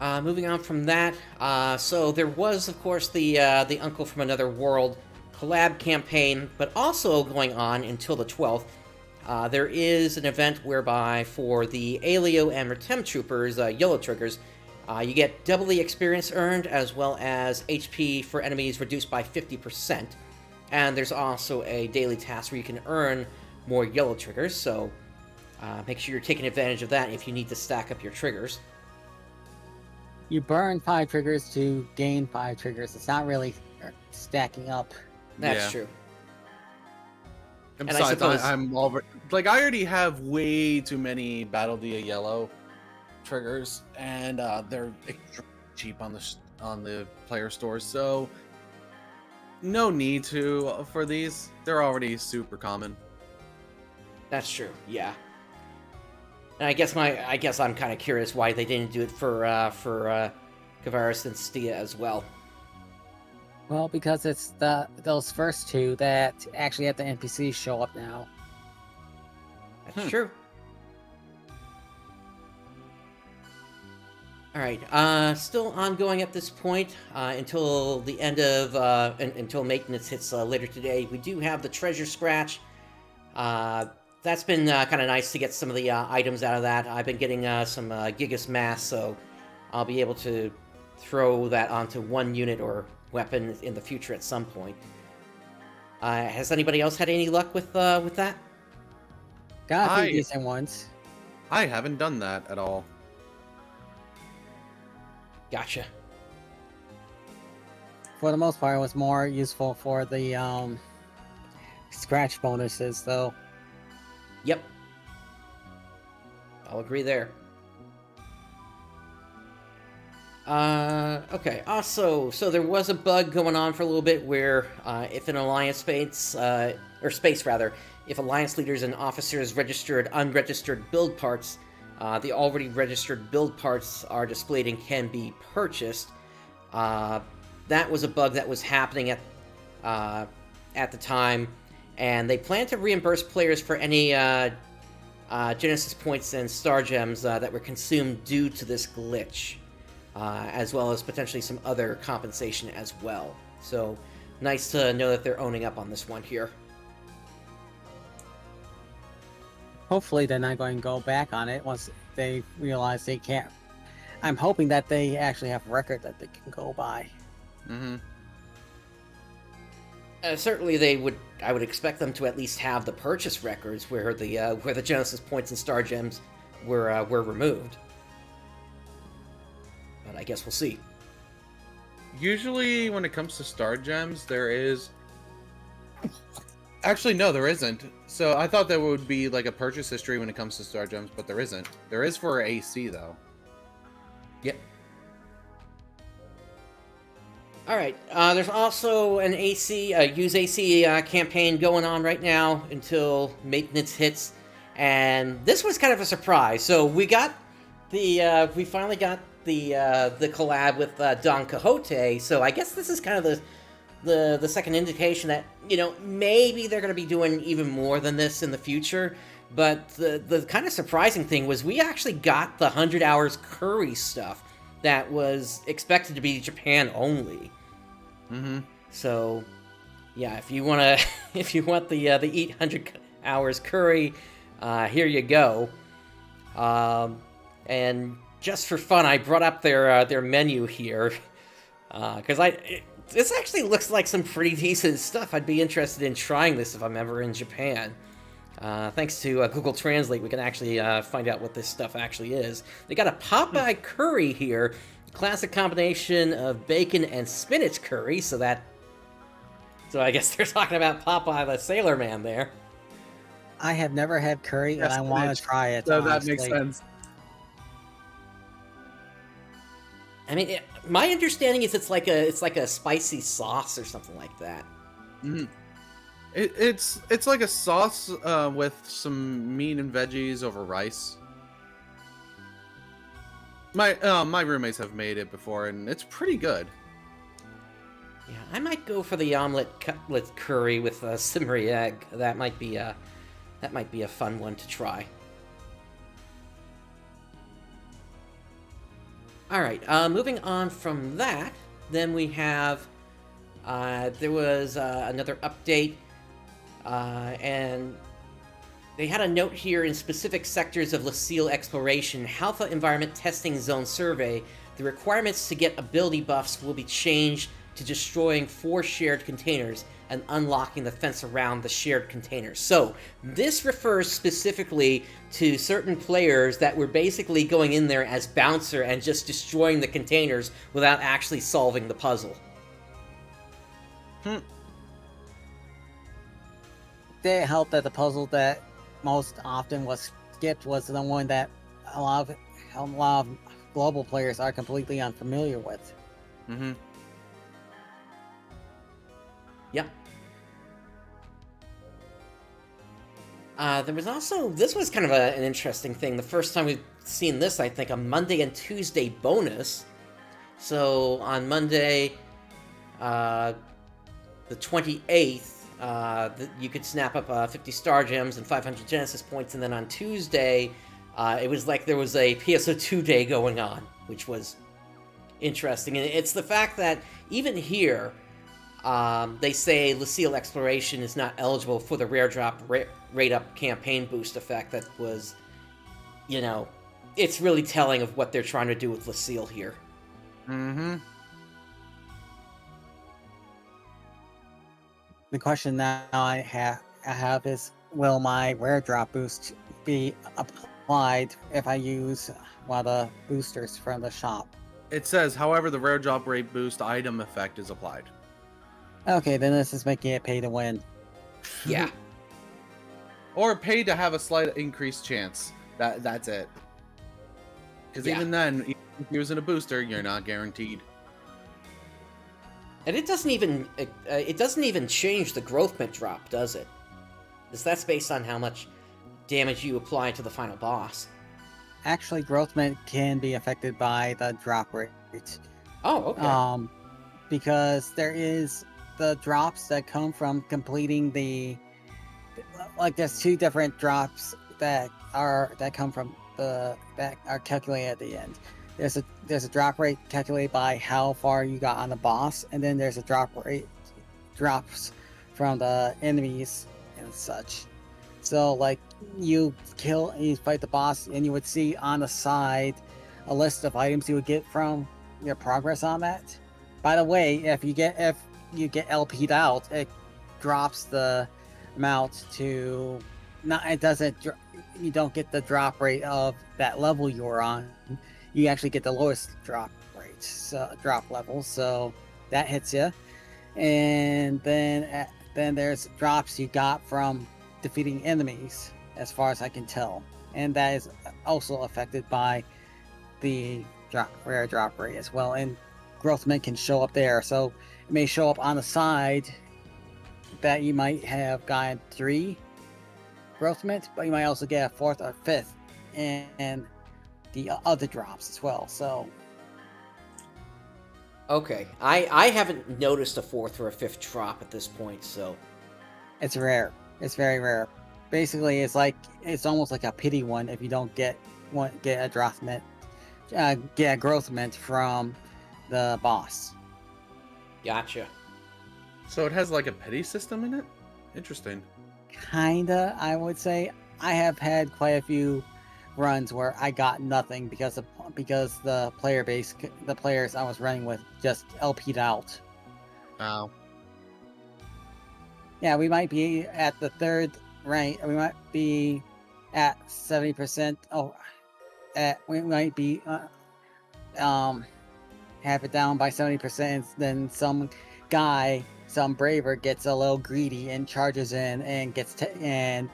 Moving on from that, so there was, of course, the Uncle from Another World collab campaign, but also going on until the 12th. There is an event whereby for the Alio and Retem Troopers, Yellow Triggers, you get double the experience earned, as well as HP for enemies reduced by 50%. And there's also a daily task where you can earn more Yellow Triggers, so make sure you're taking advantage of that if you need to stack up your triggers. You burn 5 triggers to gain 5 triggers. It's not really stacking up. That's true. And And besides, I suppose- I'm over. Like, I already have way too many Battle Dia Yellow triggers, and they're extremely cheap on the player stores. So, no need for these. They're already super common. That's true, yeah. And I guess I'm kind of curious why they didn't do it for Kavaris and Stia as well. Well, because it's those first 2 that actually have the NPCs show up now. That's true. All right, still ongoing at this point until the end of until maintenance hits later today. We do have the treasure scratch. That's been kind of nice to get some of the items out of that. I've been getting some Gigas Mass, so I'll be able to throw that onto one unit or weapon in the future at some point. Has anybody else had any luck with that? Got a few decent ones. I haven't done that at all. Gotcha. For the most part, it was more useful for the scratch bonuses, though. Yep. I'll agree there. Okay, also, so there was a bug going on for a little bit where if an Alliance space, if Alliance leaders and officers registered unregistered build parts, the already registered build parts are displayed and can be purchased. That was a bug that was happening at the time, and they plan to reimburse players for any Genesis points and Star Gems that were consumed due to this glitch, as well as potentially some other compensation as well. So, nice to know that they're owning up on this one here. Hopefully they're not going to go back on it once they realize they can't. I'm hoping that they actually have a record that they can go by. Mm-hmm. Certainly, I would expect them to at least have the purchase records where the Genesis points and Star Gems were removed. But I guess we'll see. Usually, when it comes to Star Gems, there is... Actually, no, there isn't. So I thought there would be like a purchase history when it comes to Star Gems, but there isn't. There is for AC, though. Yep. Alright, there's also an use AC campaign going on right now until maintenance hits. And this was kind of a surprise. So we got we finally got the collab with Don Quixote. So I guess this is kind of the second indication that, maybe they're going to be doing even more than this in the future. But the kind of surprising thing was we actually got the 100 Hours Curry stuff that was expected to be Japan only. Mm-hmm. So, yeah, if you want the Eat 100 Hours Curry, here you go. And just for fun, I brought up their menu here because this actually looks like some pretty decent stuff. I'd be interested in trying this if I'm ever in Japan. Thanks to Google Translate, we can actually find out what this stuff actually is. They got a Popeye curry here, classic combination of bacon and spinach curry. So I guess they're talking about Popeye the Sailor Man there. I have never had curry, and I want to try it. So honestly. that makes sense. I mean, my understanding is it's like a spicy sauce or something like that. Mm-hmm. It's like a sauce with some meat and veggies over rice. My roommates have made it before, and it's pretty good. Yeah, I might go for the omelet cutlet curry with a simmery egg. That might be a fun one to try. All right, moving on from that, then we have, there was another update, and they had a note here in specific sectors of Lucille Exploration, Alpha Environment Testing Zone Survey, the requirements to get ability buffs will be changed to destroying 4 shared containers and unlocking the fence around the shared containers. So, this refers specifically to certain players that were basically going in there as bouncer and just destroying the containers without actually solving the puzzle. It helped that the puzzle that most often was skipped was the one that a lot of global players are completely unfamiliar with. Mm-hmm. Yep. There was also, this was kind of an interesting thing. The first time we've seen this, I think, a Monday and Tuesday bonus. So on Monday, the 28th, you could snap up 50 Star Gems and 500 Genesis Points, and then on Tuesday, it was like there was a PSO2 day going on, which was interesting. And it's the fact that even here, they say Lucille Exploration is not eligible for the rare drop rate up campaign boost effect that was, you know, it's really telling of what they're trying to do with Lucille here. Mm-hmm. The question now I have is, will my rare drop boost be applied if I use one of the boosters from the shop? It says, however, the rare drop rate boost item effect is applied. Okay, then this is making it pay to win. Yeah. Or pay to have a slight increased chance. That's it. Because even then, even if you're using a booster, you're not guaranteed. And it doesn't even change the growth mint drop, does it? Because that's based on how much damage you apply to the final boss. Actually, growth mint can be affected by the drop rate. Oh, okay. Because there is the drops that come from completing like there's 2 different drops that come from that are calculated at the end. There's a drop rate calculated by how far you got on the boss, and then there's a drop rate drops from the enemies and such. So like you fight the boss, and you would see on the side a list of items you would get from your progress on that. By the way, if you get LP'd out, it drops the amount to you don't get the drop rate of that level you're on. You actually get the lowest drop rate, so drop level, so that hits you. And then there's drops you got from defeating enemies, as far as I can tell, and that is also affected by the rare drop rate as well. And growth mint can show up there, so it may show up on the side that you might have gotten 3 growth mint, but you might also get a 4th or 5th and the other drops as well. So Okay. I haven't noticed a 4th or a 5th drop at this point, so it's rare. It's very rare. Basically, it's almost like a pity one if you don't get a drop mint, get a growth mint from the boss. gotcha. So it has like a pity system in it? Interesting. Kinda, I would say. I have had quite a few runs where I got nothing because the players I was running with just LP'd out. Wow. Yeah, we might be at the 3rd rank. We might be at 70%. We might be have it down by 70%. Then some braver gets a little greedy and charges in and and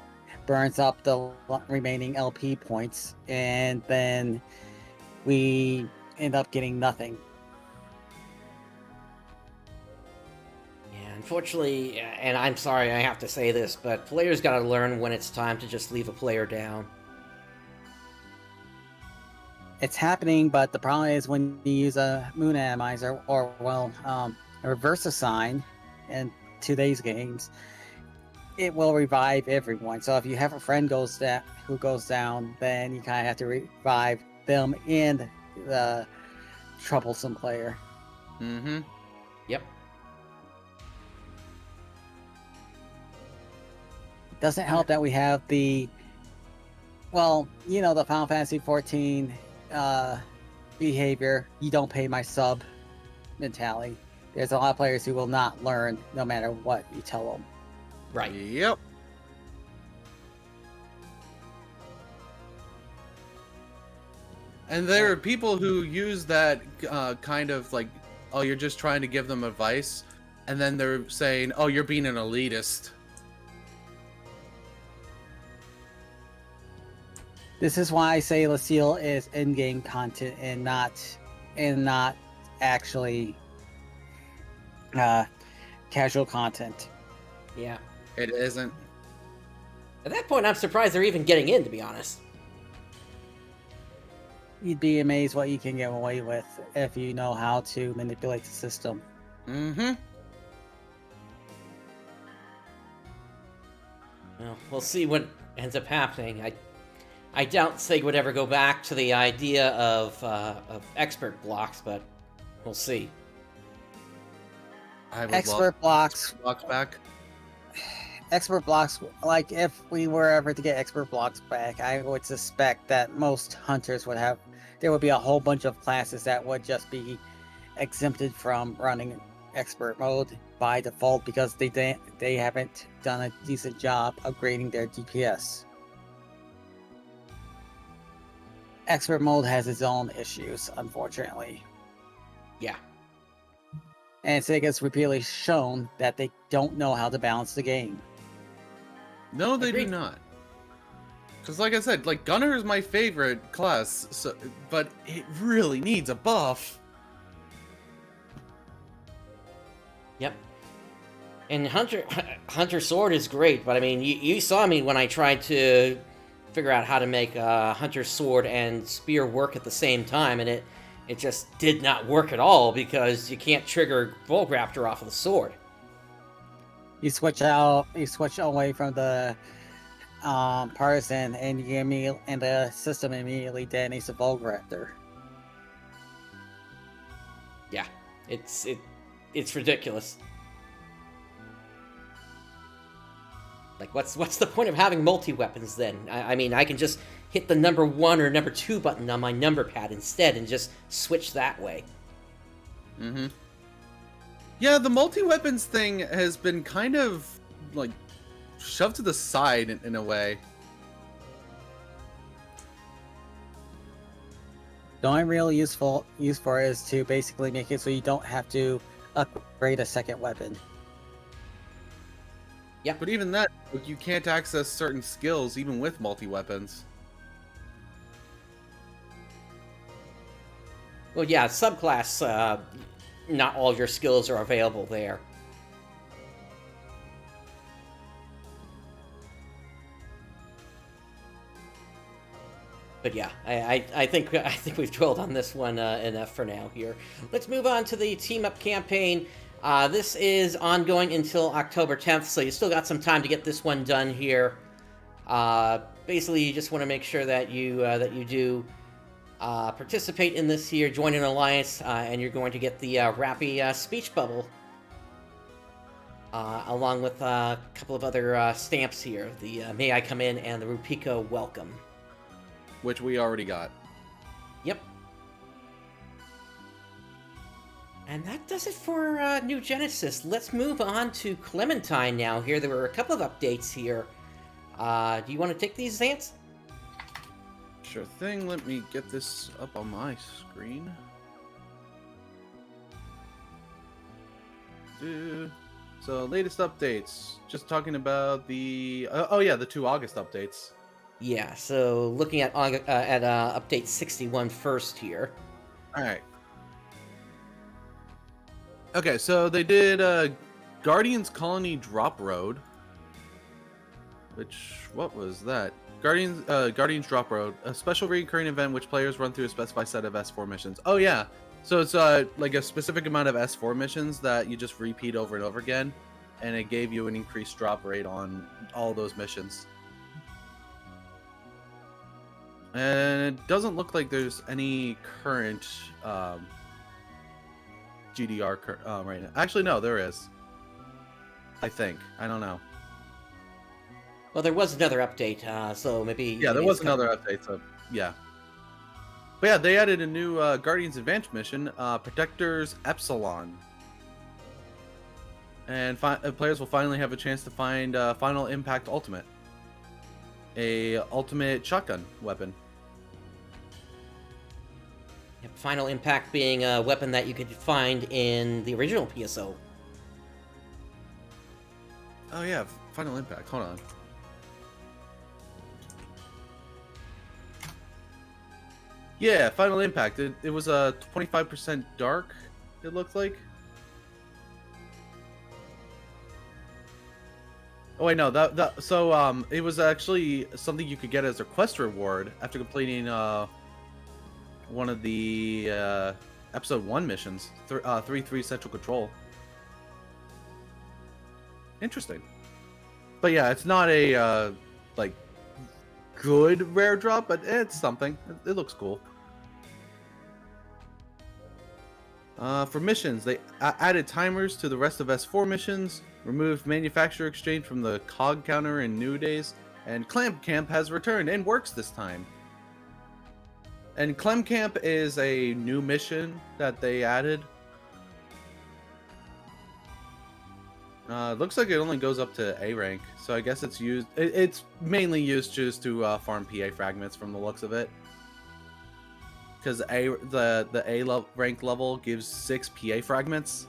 burns up the remaining LP points, and then we end up getting nothing. Yeah, unfortunately, and I'm sorry I have to say this, but players gotta learn when it's time to just leave a player down. It's happening, but the problem is when you use a moon atomizer or a reverse assign in today's games, it will revive everyone. So if you have a friend who goes down, then you kind of have to revive them and the troublesome player. Mm-hmm. Yep. Doesn't help that we have the, well, you know, the Final Fantasy 14 behavior. You don't pay my sub mentality. There's a lot of players who will not learn no matter what you tell them. Right. Yep. And there are people who use that kind of like, oh, you're just trying to give them advice, and then they're saying, oh, you're being an elitist. This is why I say Lucille is in-game content and not actually casual content. Yeah. It isn't. At that point, I'm surprised they're even getting in, to be honest. You'd be amazed what you can get away with if you know how to manipulate the system. Mm-hmm. Well, we'll see what ends up happening. I doubt Sega would ever go back to the idea of expert blocks, but we'll see. I would Expert blocks. blocks back. Expert blocks, like if we were ever to get expert blocks back, I would suspect that most hunters would have, there would be a whole bunch of classes that would just be exempted from running expert mode by default because they haven't done a decent job upgrading their DPS. Expert mode has its own issues, unfortunately. Yeah. And Sega's repeatedly shown that they don't know how to balance the game. No, they Agreed. do not. Because like I said, like Gunner is my favorite class, so but it really needs a buff. Yep. And Hunter Sword is great, but I mean, you saw me when I tried to figure out how to make Hunter Sword and Spear work at the same time, and it just did not work at all because you can't trigger Volgraptor off of the sword. You switch away from the partisan, and the system immediately detonates the Volgraptor. Yeah, it's ridiculous. Like, what's the point of having multi-weapons then? I mean, I can just hit the number 1 or number 2 button on my number pad instead and just switch that way. Mm-hmm. Yeah, the multi-weapons thing has been kind of, like, shoved to the side in a way. The only real use for it is to basically make it so you don't have to upgrade a second weapon. Yeah. But even that, like, you can't access certain skills even with multi-weapons. Well, yeah, subclass, not all your skills are available there. But yeah, I think we've dwelled on this one enough for now here. Let's move on to the Team Up campaign. This is ongoing until October 10th, so you still got some time to get this one done here. Basically, you just want to make sure that you do participate in this here, join an alliance, and you're going to get the Rappy speech bubble, along with a couple of other stamps here, the May I Come In and the Rupiko Welcome. Which we already got. Yep. And that does it for New Genesis. Let's move on to Clementine now here. There were a couple of updates here. Do you want to take these, Zance? Sure thing. Let me get this up on my screen. So, latest updates. Just talking about the... the 2 August updates. Yeah, so looking at update 61 first here. Alright. Okay, so they did Guardians Colony Drop Road. Which, what was that? Guardians Drop Road, a special recurring event which players run through a specified set of S4 missions. Oh yeah, so it's like a specific amount of S4 missions that you just repeat over and over again, and it gave you an increased drop rate on all those missions. And it doesn't look like there's any current GDR right now. Actually, no, there is. I think. I don't know. Well, there was another update, so maybe... Yeah, there maybe was it's coming. another update, so yeah. But yeah, they added a new Guardians Advance mission, Protectors Epsilon. And players will finally have a chance to find Final Impact Ultimate. A ultimate shotgun weapon. Yep, Final Impact being a weapon that you could find in the original PSO. Oh yeah, Final Impact. Hold on. Yeah, Final Impact. It was a 25% dark, it looked like. Oh wait, no, so it was actually something you could get as a quest reward after completing one of the episode 1 missions, 3-3 Central Control. Interesting. But yeah, it's not a like good rare drop, but it's something. It looks cool. For missions, they added timers to the rest of S4 missions, removed manufacturer exchange from the COG counter in New Days, and Clamp Camp has returned and works this time. And Clem Camp is a new mission that they added. Looks like it only goes up to A rank, so I guess it's used. It's mainly used just to farm PA fragments from the looks of it. Because the A rank level gives 6 PA fragments.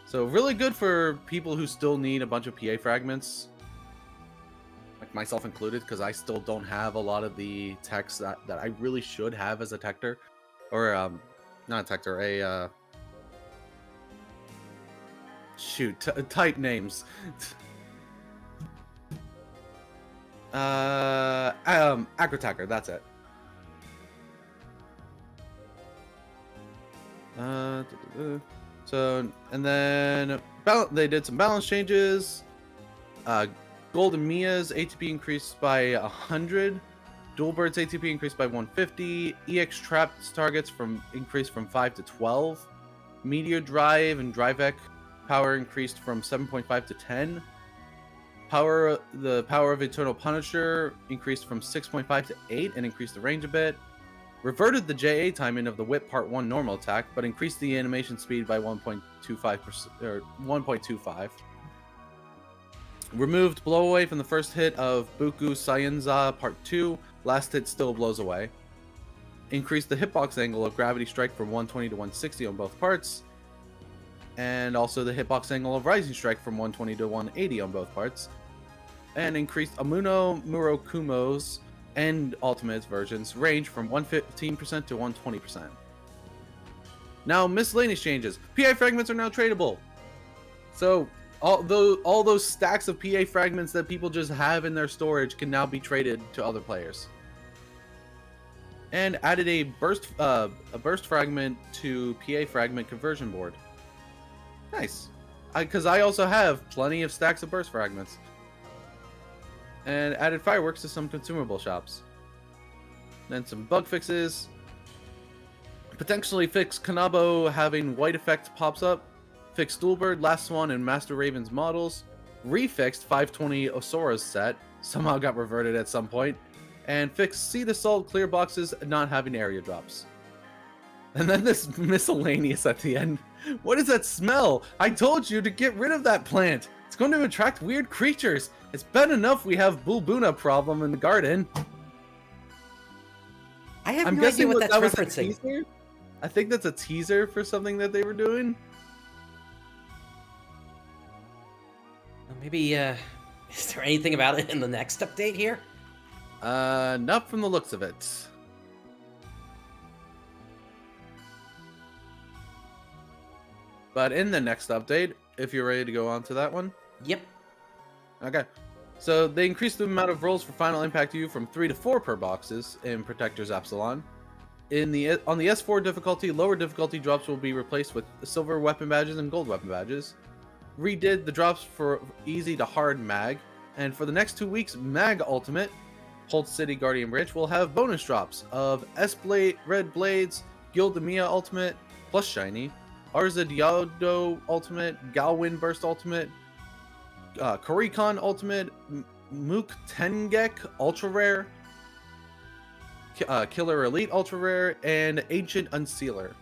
So really good for people who still need a bunch of PA fragments. Like myself included, because I still don't have a lot of the techs that I really should have as a Tector. Or, not a Tector, a, shoot, type names. Acrotacker, that's it. So, and then they did some balance changes. Golden Mia's ATP increased by 100. Dualbird's ATP increased by 150. EX Trapped targets increased from 5 to 12. Meteor Drive and Drivec power increased from 7.5 to 10. The power of Eternal Punisher increased from 6.5 to 8 and increased the range a bit. Reverted the JA timing of the Whip Part 1 normal attack, but increased the animation speed by 1.25%, or 1.25. Removed blow away from the first hit of Buku Saiyanza Part 2. Last hit still blows away. Increased the hitbox angle of Gravity Strike from 120 to 160 on both parts. And also the hitbox angle of Rising Strike from 120 to 180 on both parts. And increased Amuno Murokumo's and Ultimate's versions range from 115% to 120%. Now, miscellaneous changes. PA fragments are now tradable. So, all those stacks of PA fragments that people just have in their storage can now be traded to other players. And added a burst fragment to PA fragment conversion board. Nice. Because I also have plenty of stacks of burst fragments. And added fireworks to some consumable shops. Then some bug fixes. Potentially fix Kanabo having white effect pops up. Fix Dualbird, Last Swan, and Master Raven's models. Refixed 520 Osora's set. Somehow got reverted at some point. And fixed Seed Assault clear boxes not having area drops. And then this miscellaneous at the end. What is that smell? I told you to get rid of that plant. It's going to attract weird creatures. It's bad enough we have Bulbuna problem in the garden. I have no idea what that's referencing. I think that's a teaser for something that they were doing. Well, maybe, is there anything about it in the next update here? Not from the looks of it. But in the next update, if you're ready to go on to that one. Yep. Okay. So they increased the amount of rolls for Final Impact U from 3 to 4 per boxes in Protectors Epsilon. On the S4 difficulty, lower difficulty drops will be replaced with silver weapon badges and gold weapon badges. Redid the drops for easy to hard mag. And for the next 2 weeks, Mag Ultimate, Hold City Guardian Branch, will have bonus drops of S-Blade, Red Blades, Guild Mia Ultimate, plus Shiny, Arzadiado Ultimate, Galwin Burst Ultimate, Korikon Ultimate, Mook Tengek Ultra Rare, Killer Elite Ultra Rare, and Ancient Unsealer.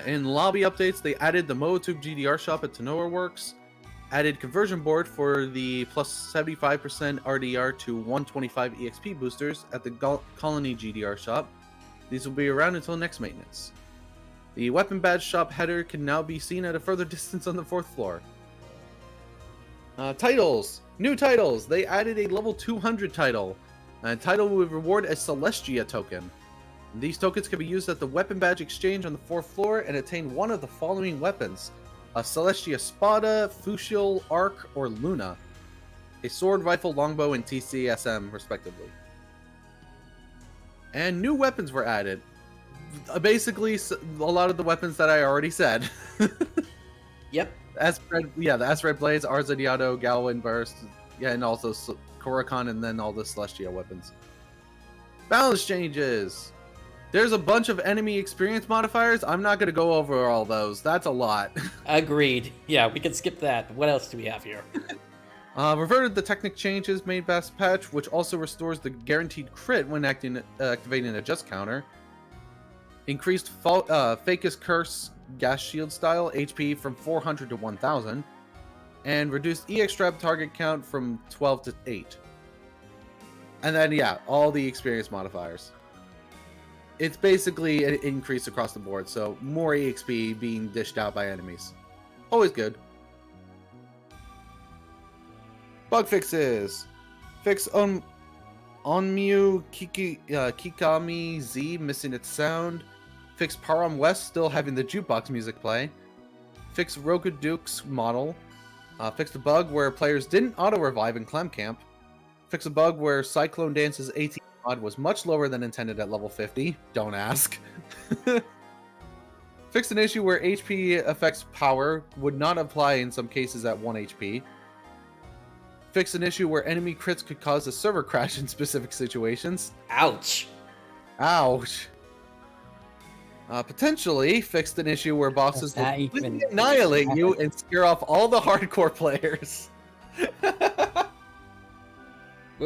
In lobby updates, they added the MoTube GDR shop at Tanoa Works, added conversion board for the plus 75% RDR to 125 EXP boosters at the Colony GDR shop. These will be around until next maintenance. The weapon badge shop header can now be seen at a further distance on the 4th floor. Titles! New titles! They added a level 200 title. A title will reward a Celestia token. These tokens can be used at the weapon badge exchange on the 4th floor and attain one of the following weapons: a Celestia Spada, Fusial, Arc, or Luna. A sword, rifle, longbow, and TCSM, respectively. And new weapons were added. Basically, a lot of the weapons that I already said. Yep. The S-Red Blades, Arzadiado, Galwin Burst, and also Korikon, and then all the Celestia weapons. Balance changes! There's a bunch of enemy experience modifiers. I'm not going to go over all those. That's a lot. Agreed. Yeah, we can skip that. What else do we have here? Reverted the technic changes made by this patch, which also restores the guaranteed crit when activating a just counter. Increased Facus Curse Gas Shield style HP from 400 to 1000. And reduced EX Trap target count from 12 to 8. And then, yeah, all the experience modifiers. It's basically an increase across the board, so more EXP being dished out by enemies. Always good. Bug fixes. Fix Onmyu Kikami Z missing its sound. Fix Param West still having the jukebox music play. Fix Rokuduke's model. Fix the bug where players didn't auto-revive in Clem Camp. Fix a bug where Cyclone Dance's AT mod was much lower than intended at level 50. Don't ask. Fix an issue where HP affects power would not apply in some cases at 1 HP. Fix an issue where enemy crits could cause a server crash in specific situations. Ouch. Ouch. Potentially fixed an issue where bosses will completely annihilate you and scare off all the hardcore players. What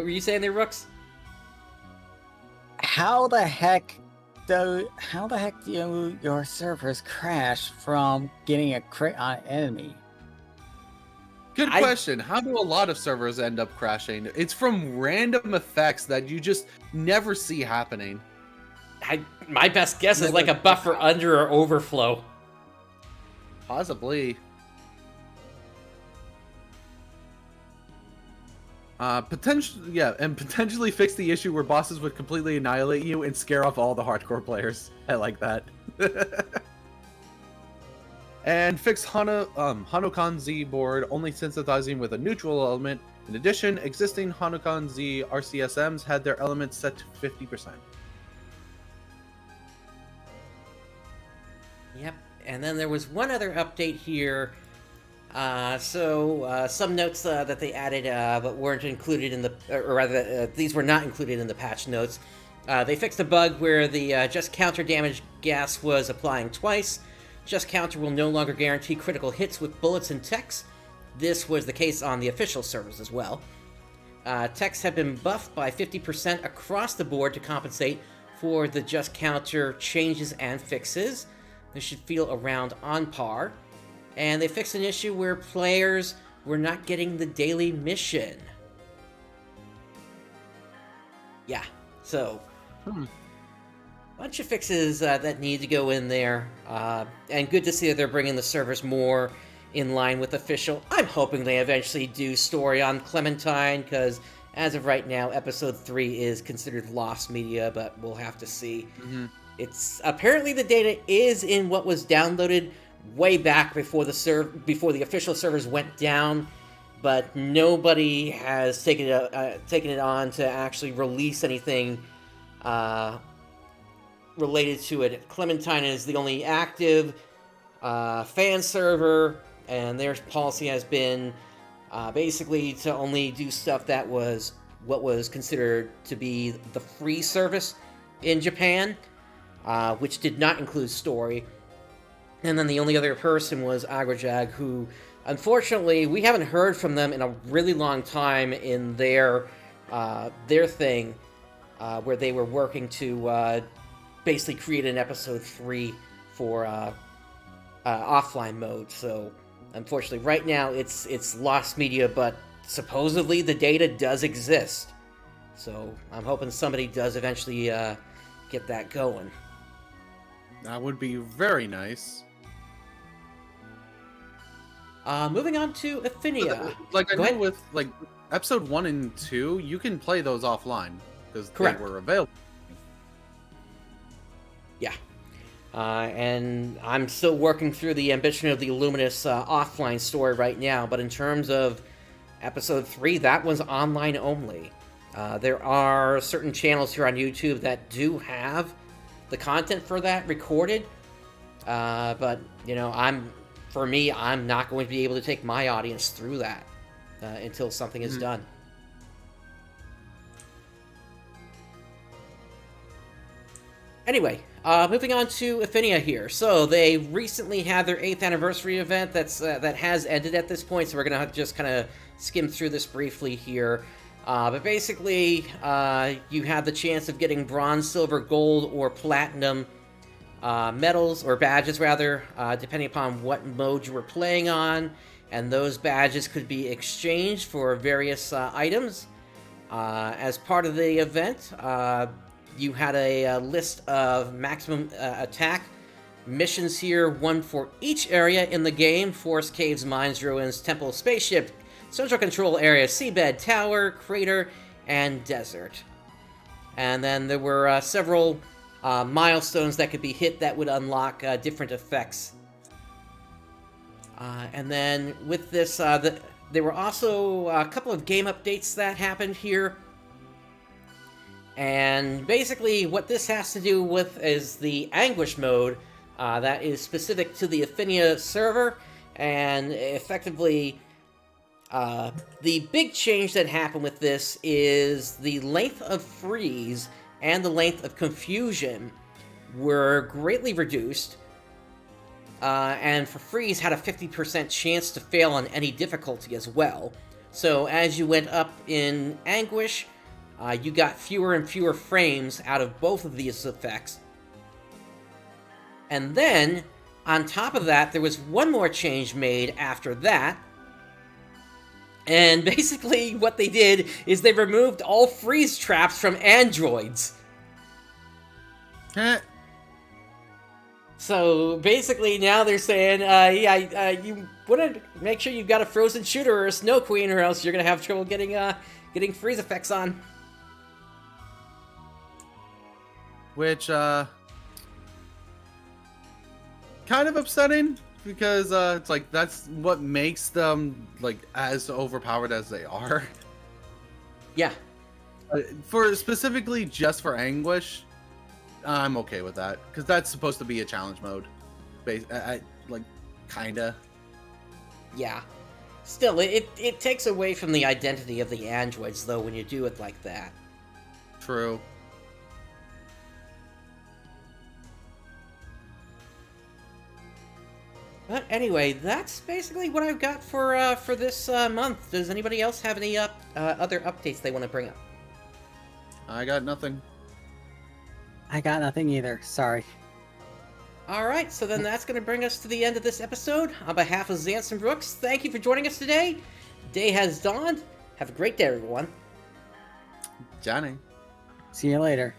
were you saying there, Rooks? How the heck do your servers crash from getting a crit on an enemy? Good question. How do a lot of servers end up crashing? It's from random effects that you just never see happening. My best guess is like a buffer under or overflow. Possibly. Potentially fix the issue where bosses would completely annihilate you and scare off all the hardcore players. I like that. And fix Hanokon Z board, only synthesizing with a neutral element. In addition, existing Hanokon Z RCSMs had their elements set to 50%. Yep, and then there was one other update here. Some notes that they added but weren't included in these were not included in the patch notes. They fixed a bug where the just counter damage gas was applying twice. Just counter will no longer guarantee critical hits with bullets and techs. This was the case on the official servers as well. Techs have been buffed by 50% across the board to compensate for the just counter changes and fixes. They should feel around on par. And they fixed an issue where players were not getting the daily mission. Yeah, so bunch of fixes that need to go in there. And good to see that they're bringing the servers more in line with official. I'm hoping they eventually do story on Clementine, because as of right now, episode 3 is considered lost media, but we'll have to see. It's apparently the data is in what was downloaded way back before the official servers went down, but nobody has taken it on to actually release anything related to it. Clementine is the only active fan server, and their policy has been basically to only do stuff that was what was considered to be the free service in Japan, which did not include story. And then the only other person was Agrajag, who, unfortunately, we haven't heard from them in a really long time in their thing, where they were working to basically create an episode 3 for offline mode. So, unfortunately, right now it's lost media, but supposedly the data does exist. So, I'm hoping somebody does eventually get that going. That would be very nice. Moving on to Affinia. Like, I Go know ahead. with, like, episode 1 and 2, you can play those offline, because they Correct. were available. Yeah. And I'm still working through the Ambition of the Illuminous offline story right now, but in terms of episode 3, that was online only. There are certain channels here on YouTube that do have the content for that recorded, but, you know, I'm not going to be able to take my audience through that until something is done. Anyway, moving on to Affinia here. So they recently had their 8th anniversary event that has ended at this point, so we're going to just kind of skim through this briefly here. But basically, you had the chance of getting bronze, silver, gold, or platinum medals, or badges rather, depending upon what mode you were playing on, and those badges could be exchanged for various items. As part of the event, you had a list of maximum attack missions here, one for each area in the game: forest, caves, mines, ruins, temple, spaceship, central control area, seabed, tower, crater, and desert. And then there were several milestones that could be hit that would unlock different effects. And then with this, there were also a couple of game updates that happened here. And basically what this has to do with is the Anguish mode that is specific to the Affinia server. And effectively, the big change that happened with this is the length of freeze and the length of confusion were greatly reduced, and for freeze had a 50% chance to fail on any difficulty as well. So as you went up in Anguish, you got fewer and fewer frames out of both of these effects. And then, on top of that, there was one more change made after that. And basically what they did is they removed all freeze traps from androids. So basically now they're saying, you want to make sure you've got a frozen shooter or a snow queen, or else you're going to have trouble getting freeze effects on. Which, kind of upsetting, because, it's like, that's what makes them, like, as overpowered as they are. Yeah. Specifically just for Anguish, I'm okay with that, because that's supposed to be a challenge mode. Like, kinda. Yeah. Still, it takes away from the identity of the androids, though, when you do it like that. True. But anyway, that's basically what I've got for this month. Does anybody else have any other updates they want to bring up? I got nothing. I got nothing either. Sorry. Alright, so then that's going to bring us to the end of this episode. On behalf of Xance and Brooks, thank you for joining us today. Day has dawned. Have a great day, everyone. Johnny. See you later.